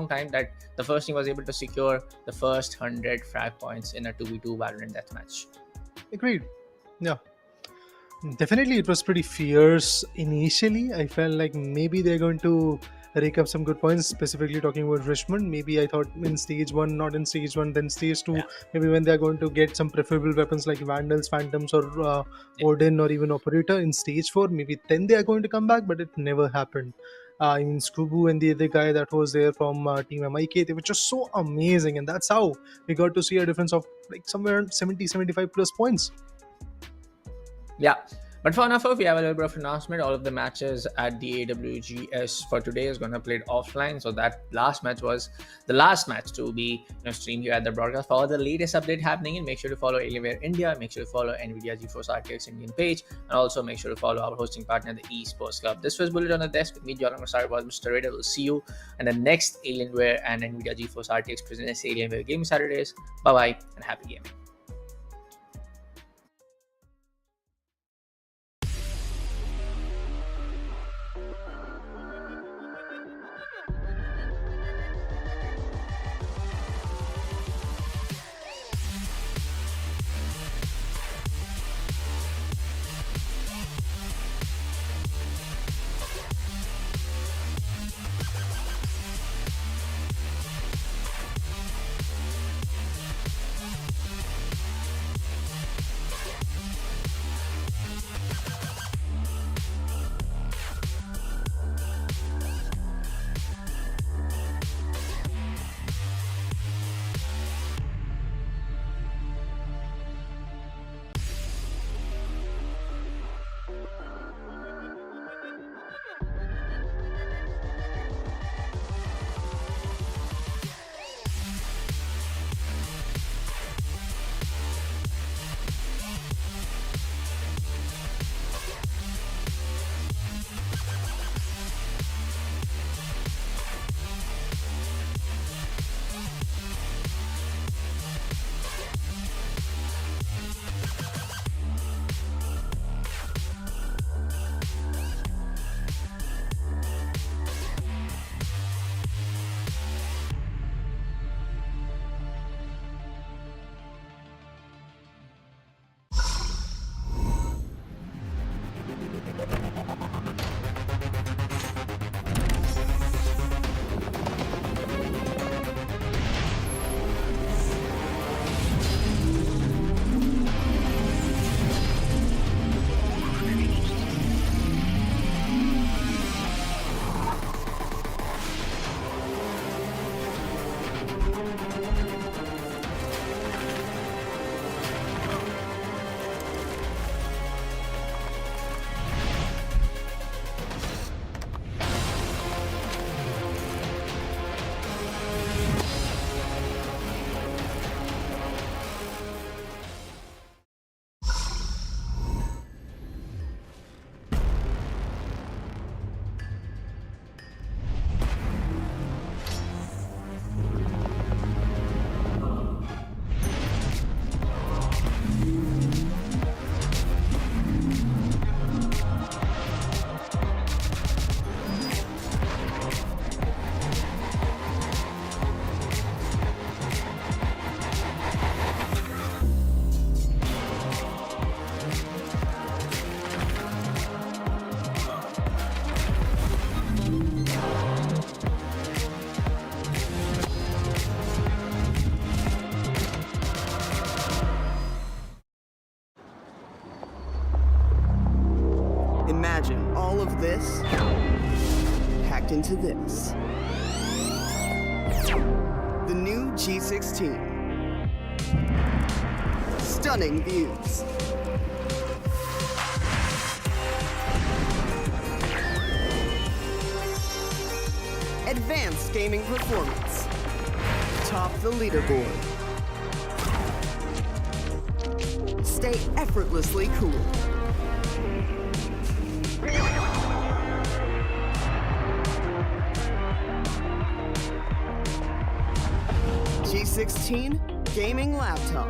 time that the first team was able to secure the first 100 frag points in a 2v2 Valorant deathmatch. Agreed. Yeah. Definitely, it was pretty fierce initially. I felt like maybe they're going to rake up some good points, specifically talking about Richmond. Maybe I thought in stage 1, not in stage 1, then stage 2, maybe when they're going to get some preferable weapons like Vandals, Phantoms, or Odin, or even Operator in stage 4, maybe then they are going to come back, but it never happened. I mean, Scoobu and the other guy that was there from Team MIK, they were just so amazing, and that's how we got to see a difference of like somewhere around 70, 75 plus points. Yeah. But for now, we have a little bit of announcement. All of the matches at the AWGS for today is going to play it offline. So that last match was the last match to be streamed here at the broadcast. For all the latest update happening, and make sure to follow Alienware India. Make sure to follow NVIDIA GeForce RTX Indian page, and also make sure to follow our hosting partner, the Esports Club. This was Bullet on the Desk with me, Jordan Masar, was Mr. Raider. We'll see you in the next Alienware and NVIDIA GeForce RTX presents Alienware Gaming Saturdays. Bye bye and happy gaming. Imagine all of this packed into this. The new G16. Stunning views. Advanced gaming performance. Top the leaderboard. Stay effortlessly cool. 2016 gaming laptop.